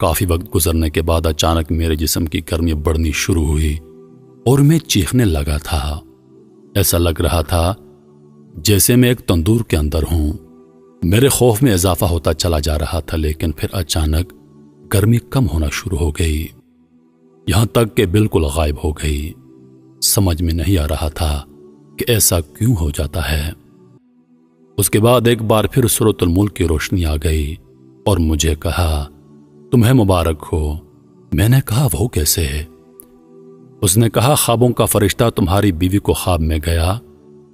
A: کافی وقت گزرنے کے بعد اچانک میرے جسم کی گرمی بڑھنی شروع ہوئی اور میں چیخنے لگا تھا۔ ایسا لگ رہا تھا جیسے میں ایک تندور کے اندر ہوں۔ میرے خوف میں اضافہ ہوتا چلا جا رہا تھا، لیکن پھر اچانک گرمی کم ہونا شروع ہو گئی، یہاں تک کہ بالکل غائب ہو گئی۔ سمجھ میں نہیں آ رہا تھا کہ ایسا کیوں ہو جاتا ہے۔ اس کے بعد ایک بار پھر سورۃ الملک کی روشنی آ گئی اور مجھے کہا تمہیں مبارک ہو، میں نے کہا وہ کیسے؟ اس نے کہا خوابوں کا فرشتہ تمہاری بیوی کو خواب میں گیا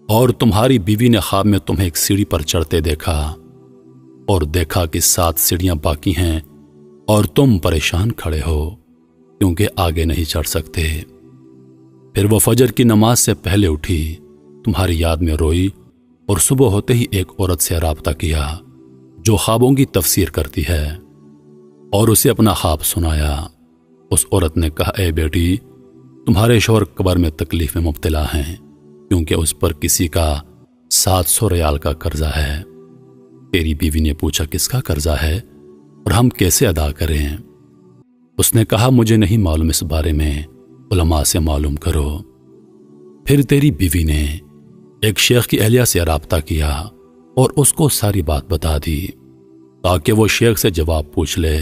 A: اور تمہاری بیوی نے خواب میں تمہیں ایک سیڑھی پر چڑھتے دیکھا اور دیکھا کہ 7 سیڑھیاں باقی ہیں اور تم پریشان کھڑے ہو کیونکہ آگے نہیں چڑھ سکتے۔ پھر وہ فجر کی نماز سے پہلے اٹھی، تمہاری یاد میں روئی اور صبح ہوتے ہی ایک عورت سے رابطہ کیا جو خوابوں کی تفسیر کرتی ہے اور اسے اپنا خواب سنایا۔ اس عورت نے کہا اے بیٹی، تمہارے شوہر قبر میں تکلیف میں مبتلا ہیں کیونکہ اس پر کسی کا 700 ریال کا قرضہ ہے۔ تیری بیوی نے پوچھا کس کا قرضہ ہے اور ہم کیسے ادا کریں؟ اس نے کہا مجھے نہیں معلوم، اس بارے میں علماء سے معلوم کرو۔ پھر تیری بیوی نے ایک شیخ کی اہلیہ سے رابطہ کیا اور اس کو ساری بات بتا دی تاکہ وہ شیخ سے جواب پوچھ لے۔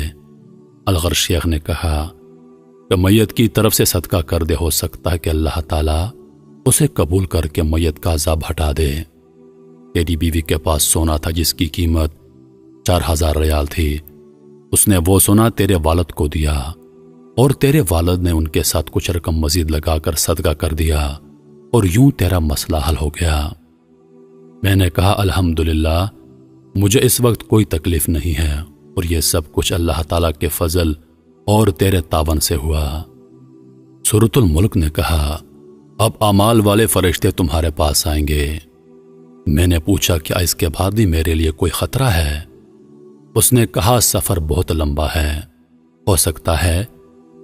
A: الغر شیخ نے کہا کہ میت کی طرف سے صدقہ کر دے، ہو سکتا ہے کہ اللہ تعالیٰ اسے قبول کر کے میت کا عذاب ہٹا دے۔ تیری بیوی کے پاس سونا تھا جس کی قیمت 4000 ریال تھی، اس نے وہ سونا تیرے والد کو دیا اور تیرے والد نے ان کے ساتھ کچھ رقم مزید لگا کر صدقہ کر دیا اور یوں تیرا مسئلہ حل ہو گیا۔ میں نے کہا الحمدللہ، مجھے اس وقت کوئی تکلیف نہیں ہے اور یہ سب کچھ اللہ تعالیٰ کے فضل اور تیرے تعاون سے ہوا۔ سورۃ الملک نے کہا اب اعمال والے فرشتے تمہارے پاس آئیں گے۔ میں نے پوچھا کیا اس کے بعد بھی میرے لیے کوئی خطرہ ہے؟ اس نے کہا سفر بہت لمبا ہے، ہو سکتا ہے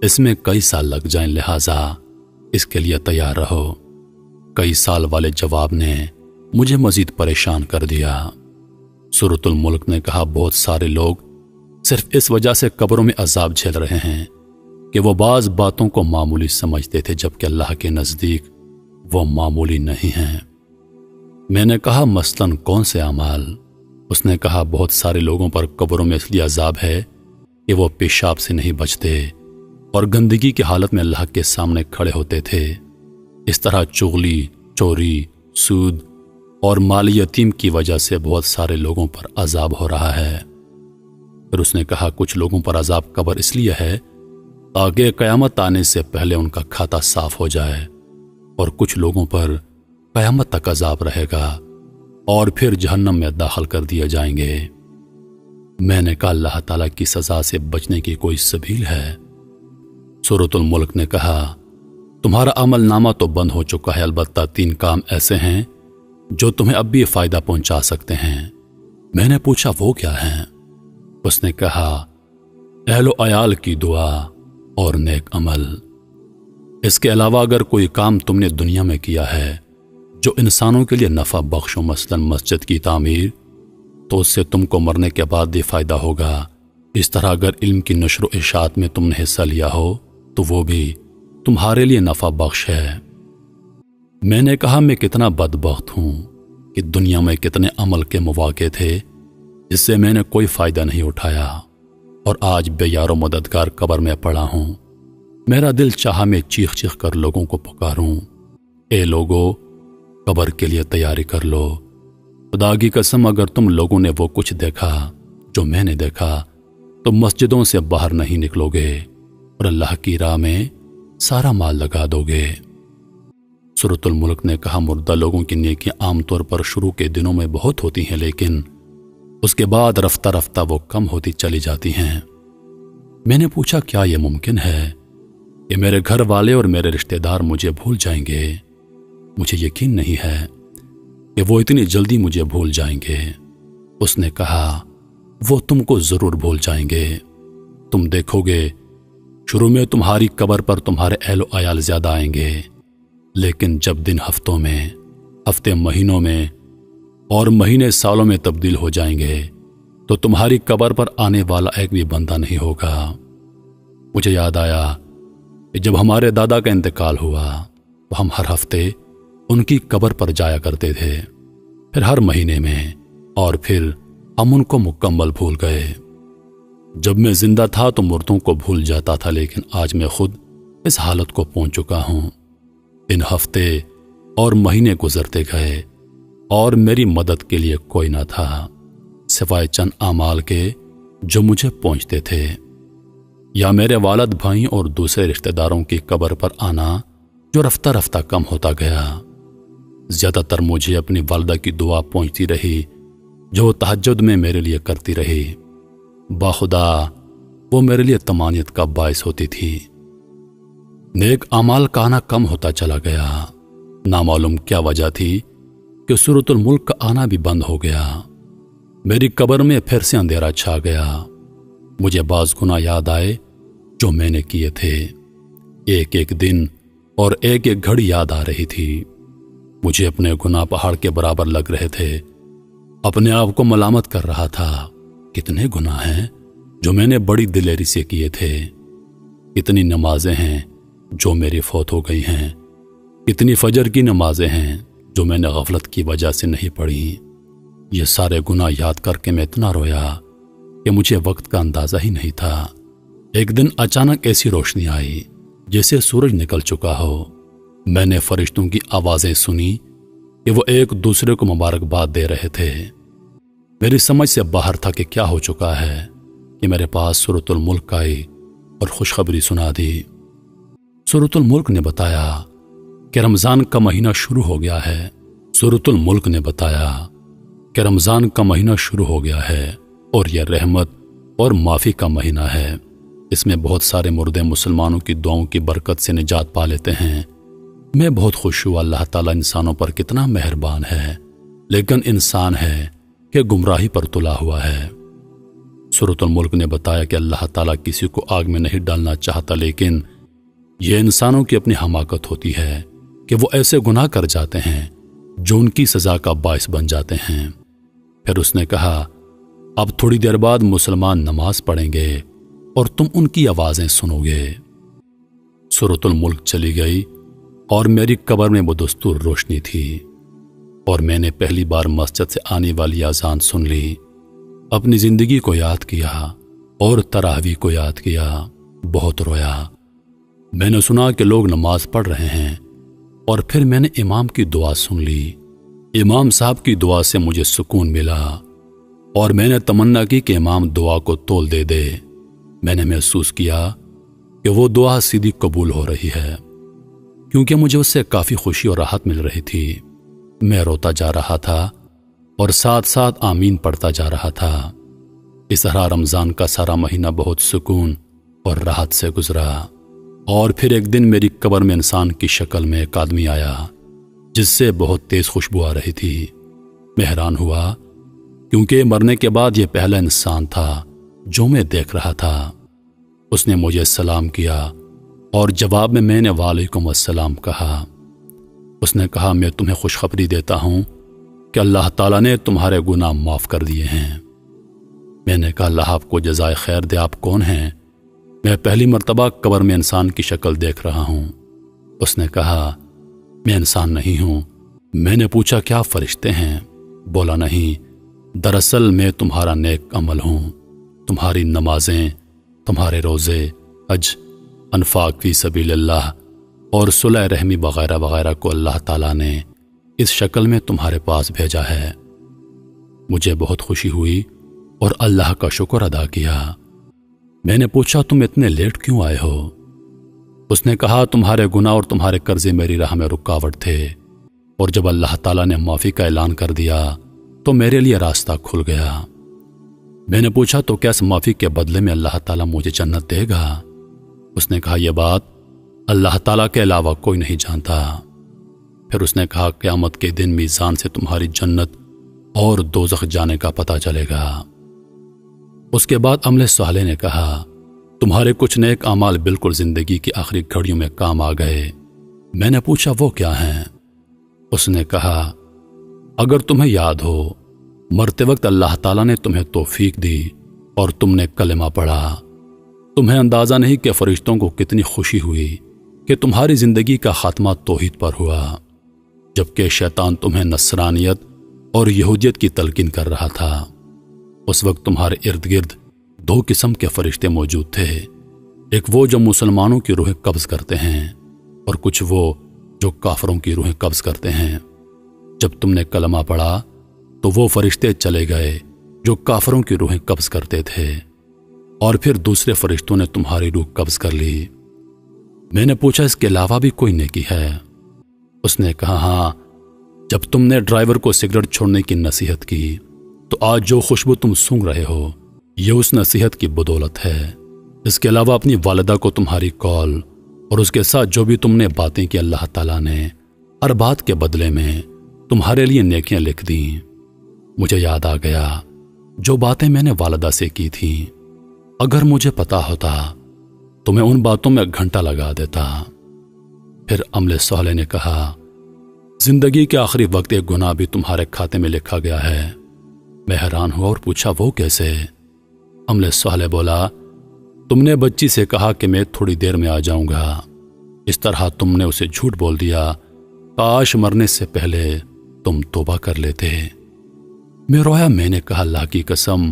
A: اس میں کئی سال لگ جائیں، لہٰذا اس کے لیے تیار رہو۔ کئی سال والے جواب نے مجھے مزید پریشان کر دیا۔ سورۃ الملک نے کہا بہت سارے لوگ صرف اس وجہ سے قبروں میں عذاب جھیل رہے ہیں کہ وہ بعض باتوں کو معمولی سمجھتے تھے جبکہ اللہ کے نزدیک وہ معمولی نہیں ہیں۔ میں نے کہا مثلاً کون سے اعمال؟ اس نے کہا بہت سارے لوگوں پر قبروں میں اس لیے عذاب ہے کہ وہ پیشاب سے نہیں بچتے اور گندگی کی حالت میں اللہ کے سامنے کھڑے ہوتے تھے۔ اس طرح چغلی، چوری، سود اور مال یتیم کی وجہ سے بہت سارے لوگوں پر عذاب ہو رہا ہے۔ پھر اس نے کہا کچھ لوگوں پر عذاب قبر اس لیے ہے تاکہ قیامت آنے سے پہلے ان کا کھاتا صاف ہو جائے، اور کچھ لوگوں پر قیامت تک عذاب رہے گا اور پھر جہنم میں داخل کر دیے جائیں گے۔ میں نے کہا اللہ تعالیٰ کی سزا سے بچنے کی کوئی سبیل ہے؟ سورۃ الملک نے کہا تمہارا عمل نامہ تو بند ہو چکا ہے، البتہ 3 کام ایسے ہیں جو تمہیں اب بھی فائدہ پہنچا سکتے ہیں۔ میں نے پوچھا وہ کیا ہیں؟ اس نے کہا اہل و عیال کی دعا اور نیک عمل۔ اس کے علاوہ اگر کوئی کام تم نے دنیا میں کیا ہے جو انسانوں کے لیے نفع بخش ہو، مثلا مسجد کی تعمیر، تو اس سے تم کو مرنے کے بعد بھی فائدہ ہوگا۔ اس طرح اگر علم کی نشر و اشاعت میں تم نے حصہ لیا ہو تو وہ بھی تمہارے لیے نفع بخش ہے۔ میں نے کہا میں کتنا بدبخت ہوں کہ دنیا میں کتنے عمل کے مواقع تھے جس سے میں نے کوئی فائدہ نہیں اٹھایا، اور آج بے یار و مددگار قبر میں پڑا ہوں۔ میرا دل چاہا میں چیخ چیخ کر لوگوں کو پکاروں، اے لوگو قبر کے لیے تیاری کر لو۔ خدا کی قسم اگر تم لوگوں نے وہ کچھ دیکھا جو میں نے دیکھا تو مسجدوں سے باہر نہیں نکلو گے اور اللہ کی راہ میں سارا مال لگا دو گے۔ سورۃ الملک نے کہا مردہ لوگوں کی نیکیاں عام طور پر شروع کے دنوں میں بہت ہوتی ہیں، لیکن اس کے بعد رفتہ رفتہ وہ کم ہوتی چلی جاتی ہیں۔ میں نے پوچھا کیا یہ ممکن ہے کہ میرے گھر والے اور میرے رشتہ دار مجھے بھول جائیں گے؟ مجھے یقین نہیں ہے کہ وہ اتنی جلدی مجھے بھول جائیں گے۔ اس نے کہا وہ تم کو ضرور بھول جائیں گے۔ تم دیکھو گے شروع میں تمہاری قبر پر تمہارے اہل و عیال زیادہ آئیں گے، لیکن جب دن ہفتوں میں، ہفتے مہینوں میں اور مہینے سالوں میں تبدیل ہو جائیں گے تو تمہاری قبر پر آنے والا ایک بھی بندہ نہیں ہوگا۔ مجھے یاد آیا کہ جب ہمارے دادا کا انتقال ہوا تو ہم ہر ہفتے ان کی قبر پر جایا کرتے تھے، پھر ہر مہینے میں، اور پھر ہم ان کو مکمل بھول گئے۔ جب میں زندہ تھا تو مردوں کو بھول جاتا تھا، لیکن آج میں خود اس حالت کو پہنچ چکا ہوں۔ ان ہفتے اور مہینے گزرتے گئے اور میری مدد کے لیے کوئی نہ تھا سوائے چند اعمال کے جو مجھے پہنچتے تھے۔ یا میرے والد بھائی اور دوسرے رشتہ داروں کی قبر پر آنا جو رفتہ رفتہ کم ہوتا گیا۔ زیادہ تر مجھے اپنی والدہ کی دعا پہنچتی رہی جو وہ تہجد میں میرے لیے کرتی رہی۔ باخدا وہ میرے لیے طمانیت کا باعث ہوتی تھی۔ نیک اعمال کا آنا کم ہوتا چلا گیا۔ نامعلوم کیا وجہ تھی کہ سورۃ الملک کا آنا بھی بند ہو گیا۔ میری قبر میں پھر سے اندھیرا چھا گیا۔ مجھے بعض گناہ یاد آئے جو میں نے کیے تھے۔ ایک ایک دن اور ایک ایک گھڑی یاد آ رہی تھی۔ مجھے اپنے گناہ پہاڑ کے برابر لگ رہے تھے۔ اپنے آپ کو ملامت کر رہا تھا، کتنے گناہ ہیں جو میں نے بڑی دلیری سے کیے تھے، کتنی نمازیں ہیں جو میری فوت ہو گئی ہیں، کتنی فجر کی نمازیں ہیں جو میں نے غفلت کی وجہ سے نہیں پڑھی۔ یہ سارے گناہ یاد کر کے میں اتنا رویا کہ مجھے وقت کا اندازہ ہی نہیں تھا۔ ایک دن اچانک ایسی روشنی آئی جیسے سورج نکل چکا ہو۔ میں نے فرشتوں کی آوازیں سنی کہ وہ ایک دوسرے کو مبارکباد دے رہے تھے۔ میری سمجھ سے باہر تھا کہ کیا ہو چکا ہے کہ میرے پاس سورۃ الملک آئی اور خوشخبری سنا دی۔ سورۃ الملک نے بتایا کہ رمضان کا مہینہ شروع ہو گیا ہے۔ سورۃ الملک نے بتایا کہ رمضان کا مہینہ شروع ہو گیا ہے اور یہ رحمت اور معافی کا مہینہ ہے۔ اس میں بہت سارے مردے مسلمانوں کی دعاؤں کی برکت سے نجات پا لیتے ہیں۔ میں بہت خوش ہوا، اللہ تعالیٰ انسانوں پر کتنا مہربان ہے، لیکن انسان ہے کہ گمراہی پر تلا ہوا ہے۔ سورۃ الملک نے بتایا کہ اللہ تعالیٰ کسی کو آگ میں نہیں ڈالنا چاہتا، لیکن یہ انسانوں کی اپنی حماقت ہوتی ہے کہ وہ ایسے گناہ کر جاتے ہیں جو ان کی سزا کا باعث بن جاتے ہیں۔ پھر اس نے کہا، اب تھوڑی دیر بعد مسلمان نماز پڑھیں گے اور تم ان کی آوازیں سنو گے۔ سورۃ الملک چلی گئی اور میری قبر میں بدستور روشنی تھی، اور میں نے پہلی بار مسجد سے آنے والی اذان سن لی۔ اپنی زندگی کو یاد کیا اور تراویح کو یاد کیا، بہت رویا۔ میں نے سنا کہ لوگ نماز پڑھ رہے ہیں، اور پھر میں نے امام کی دعا سن لی۔ امام صاحب کی دعا سے مجھے سکون ملا، اور میں نے تمنا کی کہ امام دعا کو تول دے دے۔ میں نے محسوس کیا کہ وہ دعا سیدھی قبول ہو رہی ہے، کیونکہ مجھے اس سے کافی خوشی اور راحت مل رہی تھی۔ میں روتا جا رہا تھا اور ساتھ ساتھ آمین پڑھتا جا رہا تھا۔ اس طرح رمضان کا سارا مہینہ بہت سکون اور راحت سے گزرا۔ اور پھر ایک دن میری قبر میں انسان کی شکل میں ایک آدمی آیا جس سے بہت تیز خوشبو آ رہی تھی۔ میں حیران ہوا کیونکہ مرنے کے بعد یہ پہلا انسان تھا جو میں دیکھ رہا تھا۔ اس نے مجھے سلام کیا اور جواب میں نے وعلیکم السلام کہا۔ اس نے کہا، میں تمہیں خوشخبری دیتا ہوں کہ اللہ تعالیٰ نے تمہارے گناہ معاف کر دیے ہیں۔ میں نے کہا، اللہ آپ کو جزائے خیر دے، آپ کون ہیں؟ میں پہلی مرتبہ قبر میں انسان کی شکل دیکھ رہا ہوں۔ اس نے کہا، میں انسان نہیں ہوں۔ میں نے پوچھا، کیا آپ فرشتے ہیں؟ بولا، نہیں، دراصل میں تمہارا نیک عمل ہوں۔ تمہاری نمازیں، تمہارے روزے، حج، انفاق فی سبیل اللہ اور صلح رحمی وغیرہ وغیرہ کو اللہ تعالیٰ نے اس شکل میں تمہارے پاس بھیجا ہے۔ مجھے بہت خوشی ہوئی اور اللہ کا شکر ادا کیا۔ میں نے پوچھا، تم اتنے لیٹ کیوں آئے ہو؟ اس نے کہا، تمہارے گناہ اور تمہارے قرضے میری راہ میں رکاوٹ تھے، اور جب اللہ تعالیٰ نے معافی کا اعلان کر دیا تو میرے لیے راستہ کھل گیا۔ میں نے پوچھا، تو کیا اس معافی کے بدلے میں اللہ تعالیٰ مجھے جنت دے گا؟ اس نے کہا، یہ بات اللہ تعالیٰ کے علاوہ کوئی نہیں جانتا۔ پھر اس نے کہا، قیامت کے دن میزان سے تمہاری جنت اور دوزخ جانے کا پتہ چلے گا۔ اس کے بعد عمل صالح نے کہا، تمہارے کچھ نیک اعمال بالکل زندگی کی آخری گھڑیوں میں کام آ گئے۔ میں نے پوچھا، وہ کیا ہیں؟ اس نے کہا، اگر تمہیں یاد ہو، مرتے وقت اللہ تعالیٰ نے تمہیں توفیق دی اور تم نے کلمہ پڑھا۔ تمہیں اندازہ نہیں کہ فرشتوں کو کتنی خوشی ہوئی کہ تمہاری زندگی کا خاتمہ توحید پر ہوا، جبکہ شیطان تمہیں نصرانیت اور یہودیت کی تلقین کر رہا تھا۔ اس وقت تمہارے ارد گرد دو قسم کے فرشتے موجود تھے، ایک وہ جو مسلمانوں کی روحیں قبض کرتے ہیں، اور کچھ وہ جو کافروں کی روحیں قبض کرتے ہیں۔ جب تم نے کلمہ پڑھا تو وہ فرشتے چلے گئے جو کافروں کی روحیں قبض کرتے تھے۔ اور پھر دوسرے فرشتوں نے تمہاری روح قبض کر لی۔ میں نے پوچھا اس کے علاوہ بھی کوئی نیکی ہے؟ اس نے کہا ہاں، جب تم نے ڈرائیور کو سگریٹ چھوڑنے کی نصیحت کی تو آج جو خوشبو تم سونگھ رہے ہو یہ اس نصیحت کی بدولت ہے۔ اس کے علاوہ اپنی والدہ کو تمہاری کال اور اس کے ساتھ جو بھی تم نے باتیں کی، اللہ تعالیٰ نے ہر بات کے بدلے میں تمہارے لیے نیکیاں لکھ دیں۔ مجھے یاد آ گیا جو باتیں میں نے والدہ سے کی تھیں، اگر مجھے پتا ہوتا تو میں ان باتوں میں گھنٹہ لگا دیتا۔ پھر عمل صالح نے کہا زندگی کے آخری وقت ایک گناہ بھی تمہارے کھاتے میں لکھا گیا ہے۔ میں حیران ہوا اور پوچھا وہ کیسے؟ عمل صالح بولا تم نے بچی سے کہا کہ میں تھوڑی دیر میں آ جاؤں گا، اس طرح تم نے اسے جھوٹ بول دیا، کاش مرنے سے پہلے تم توبہ کر لیتے۔ میں رویا، میں نے کہا اللہ کی قسم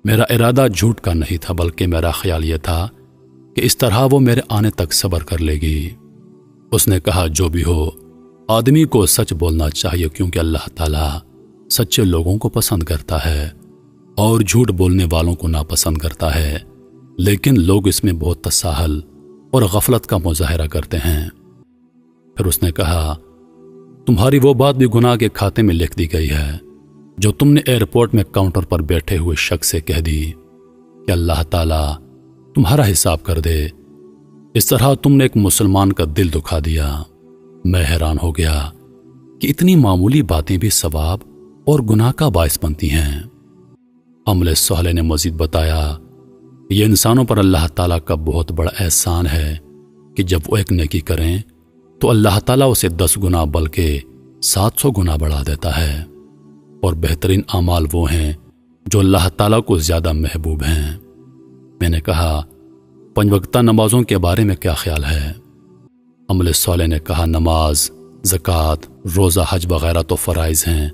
A: میرا ارادہ جھوٹ کا نہیں تھا، بلکہ میرا خیال یہ تھا کہ اس طرح وہ میرے آنے تک صبر کر لے گی۔ اس نے کہا جو بھی ہو آدمی کو سچ بولنا چاہیے، کیونکہ اللہ تعالیٰ سچے لوگوں کو پسند کرتا ہے اور جھوٹ بولنے والوں کو ناپسند کرتا ہے، لیکن لوگ اس میں بہت تساہل اور غفلت کا مظاہرہ کرتے ہیں۔ پھر اس نے کہا تمہاری وہ بات بھی گناہ کے کھاتے میں لکھ دی گئی ہے جو تم نے ایئرپورٹ میں کاؤنٹر پر بیٹھے ہوئے شخص سے کہہ دی کہ اللہ تعالیٰ تمہارا حساب کر دے۔ اس طرح تم نے ایک مسلمان کا دل دکھا دیا۔ میں حیران ہو گیا کہ اتنی معمولی باتیں بھی ثواب اور گناہ کا باعث بنتی ہیں۔ عمل صالح نے مزید بتایا یہ انسانوں پر اللہ تعالیٰ کا بہت بڑا احسان ہے کہ جب وہ ایک نیکی کریں تو اللہ تعالیٰ اسے 10 گنا بلکہ 700 گنا بڑھا دیتا ہے، اور بہترین اعمال وہ ہیں جو اللہ تعالیٰ کو زیادہ محبوب ہیں۔ میں نے کہا 5 وقتہ نمازوں کے بارے میں کیا خیال ہے؟ عمل صالح نے کہا نماز، زکوٰۃ، روزہ، حج وغیرہ تو فرائض ہیں،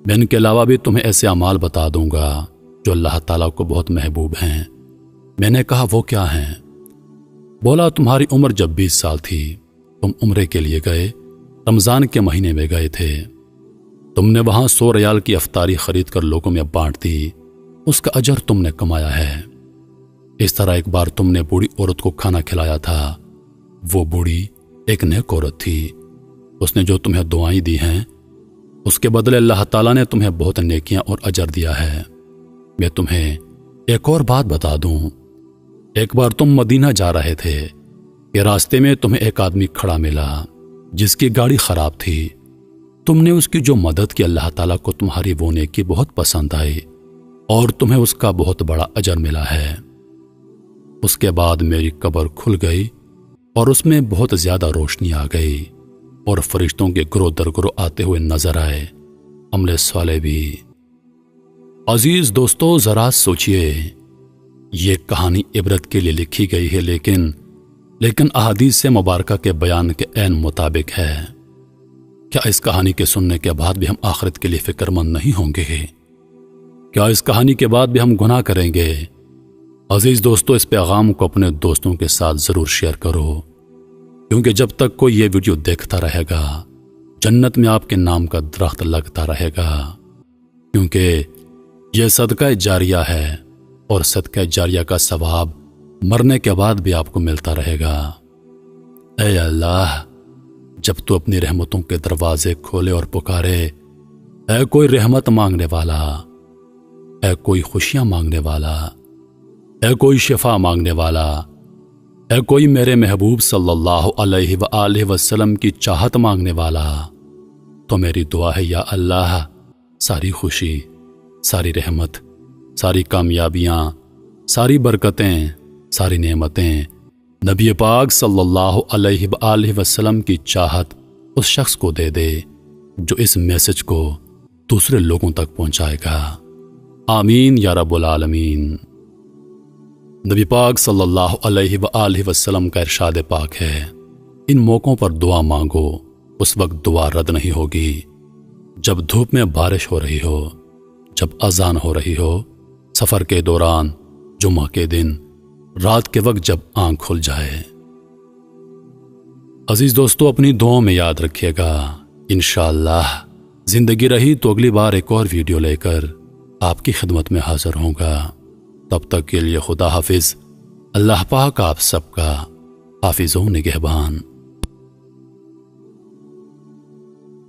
A: میں ان کے علاوہ بھی تمہیں ایسے اعمال بتا دوں گا جو اللہ تعالیٰ کو بہت محبوب ہیں۔ میں نے کہا وہ کیا ہیں؟ بولا تمہاری عمر جب 20 سال تھی تم عمرے کے لیے گئے، رمضان کے مہینے میں گئے تھے، تم نے وہاں 100 ریال کی افطاری خرید کر لوگوں میں بانٹ دی، اس کا اجر تم نے کمایا ہے۔ اس طرح ایک بار تم نے بوڑھی عورت کو کھانا کھلایا تھا، وہ بوڑھی ایک نیک عورت تھی، اس نے جو تمہیں دعائیں دی ہیں اس کے بدلے اللہ تعالیٰ نے تمہیں بہت نیکیاں اور اجر دیا ہے۔ میں تمہیں ایک اور بات بتا دوں، ایک بار تم مدینہ جا رہے تھے کہ راستے میں تمہیں ایک آدمی کھڑا ملا جس کی گاڑی خراب تھی، تم نے اس کی جو مدد کی اللہ تعالیٰ کو تمہاری وہ نیکی بہت پسند آئی اور تمہیں اس کا بہت بڑا اجر ملا ہے۔ اس کے بعد میری قبر کھل گئی اور اس میں بہت زیادہ روشنی آ گئی اور فرشتوں کے گروہ در گروہ آتے ہوئے نظر آئے، عمل صالح بھی۔ عزیز دوستو ذرا سوچئے، یہ کہانی عبرت کے لیے لکھی گئی ہے لیکن احادیث مبارکہ کے بیان کے عین مطابق ہے۔ کیا اس کہانی کے سننے کے بعد بھی ہم آخرت کے لیے فکر مند نہیں ہوں گے؟ کیا اس کہانی کے بعد بھی ہم گناہ کریں گے؟ عزیز دوستو اس پیغام کو اپنے دوستوں کے ساتھ ضرور شیئر کرو، کیونکہ جب تک کوئی یہ ویڈیو دیکھتا رہے گا جنت میں آپ کے نام کا درخت لگتا رہے گا، کیونکہ یہ صدقہ جاریہ ہے اور صدقہ جاریہ کا ثواب مرنے کے بعد بھی آپ کو ملتا رہے گا۔ اے اللہ، جب تو اپنی رحمتوں کے دروازے کھولے اور پکارے، اے کوئی رحمت مانگنے والا، اے کوئی خوشیاں مانگنے والا، اے کوئی شفا مانگنے والا، اے کوئی میرے محبوب صلی اللہ علیہ وآلہ وسلم کی چاہت مانگنے والا، تو میری دعا ہے یا اللہ، ساری خوشی، ساری رحمت، ساری کامیابیاں، ساری برکتیں، ساری نعمتیں نبی پاک صلی اللہ علیہ وآلہ وسلم کی چاہت اس شخص کو دے دے جو اس میسج کو دوسرے لوگوں تک پہنچائے گا۔ آمین یا رب العالمین۔ نبی پاک صلی اللہ علیہ وآلہ وسلم کا ارشاد پاک ہے، ان موقعوں پر دعا مانگو، اس وقت دعا رد نہیں ہوگی جب دھوپ میں بارش ہو رہی ہو، جب اذان ہو رہی ہو، سفر کے دوران، جمعہ کے دن، رات کے وقت جب آنکھ کھل جائے۔ عزیز دوستو اپنی دعاؤں میں یاد رکھیے گا، انشاءاللہ زندگی رہی تو اگلی بار ایک اور ویڈیو لے کر آپ کی خدمت میں حاضر ہوں گا۔ تب تک کے لیے خدا حافظ۔ اللہ پاک آپ سب کا حافظ و نگہبان۔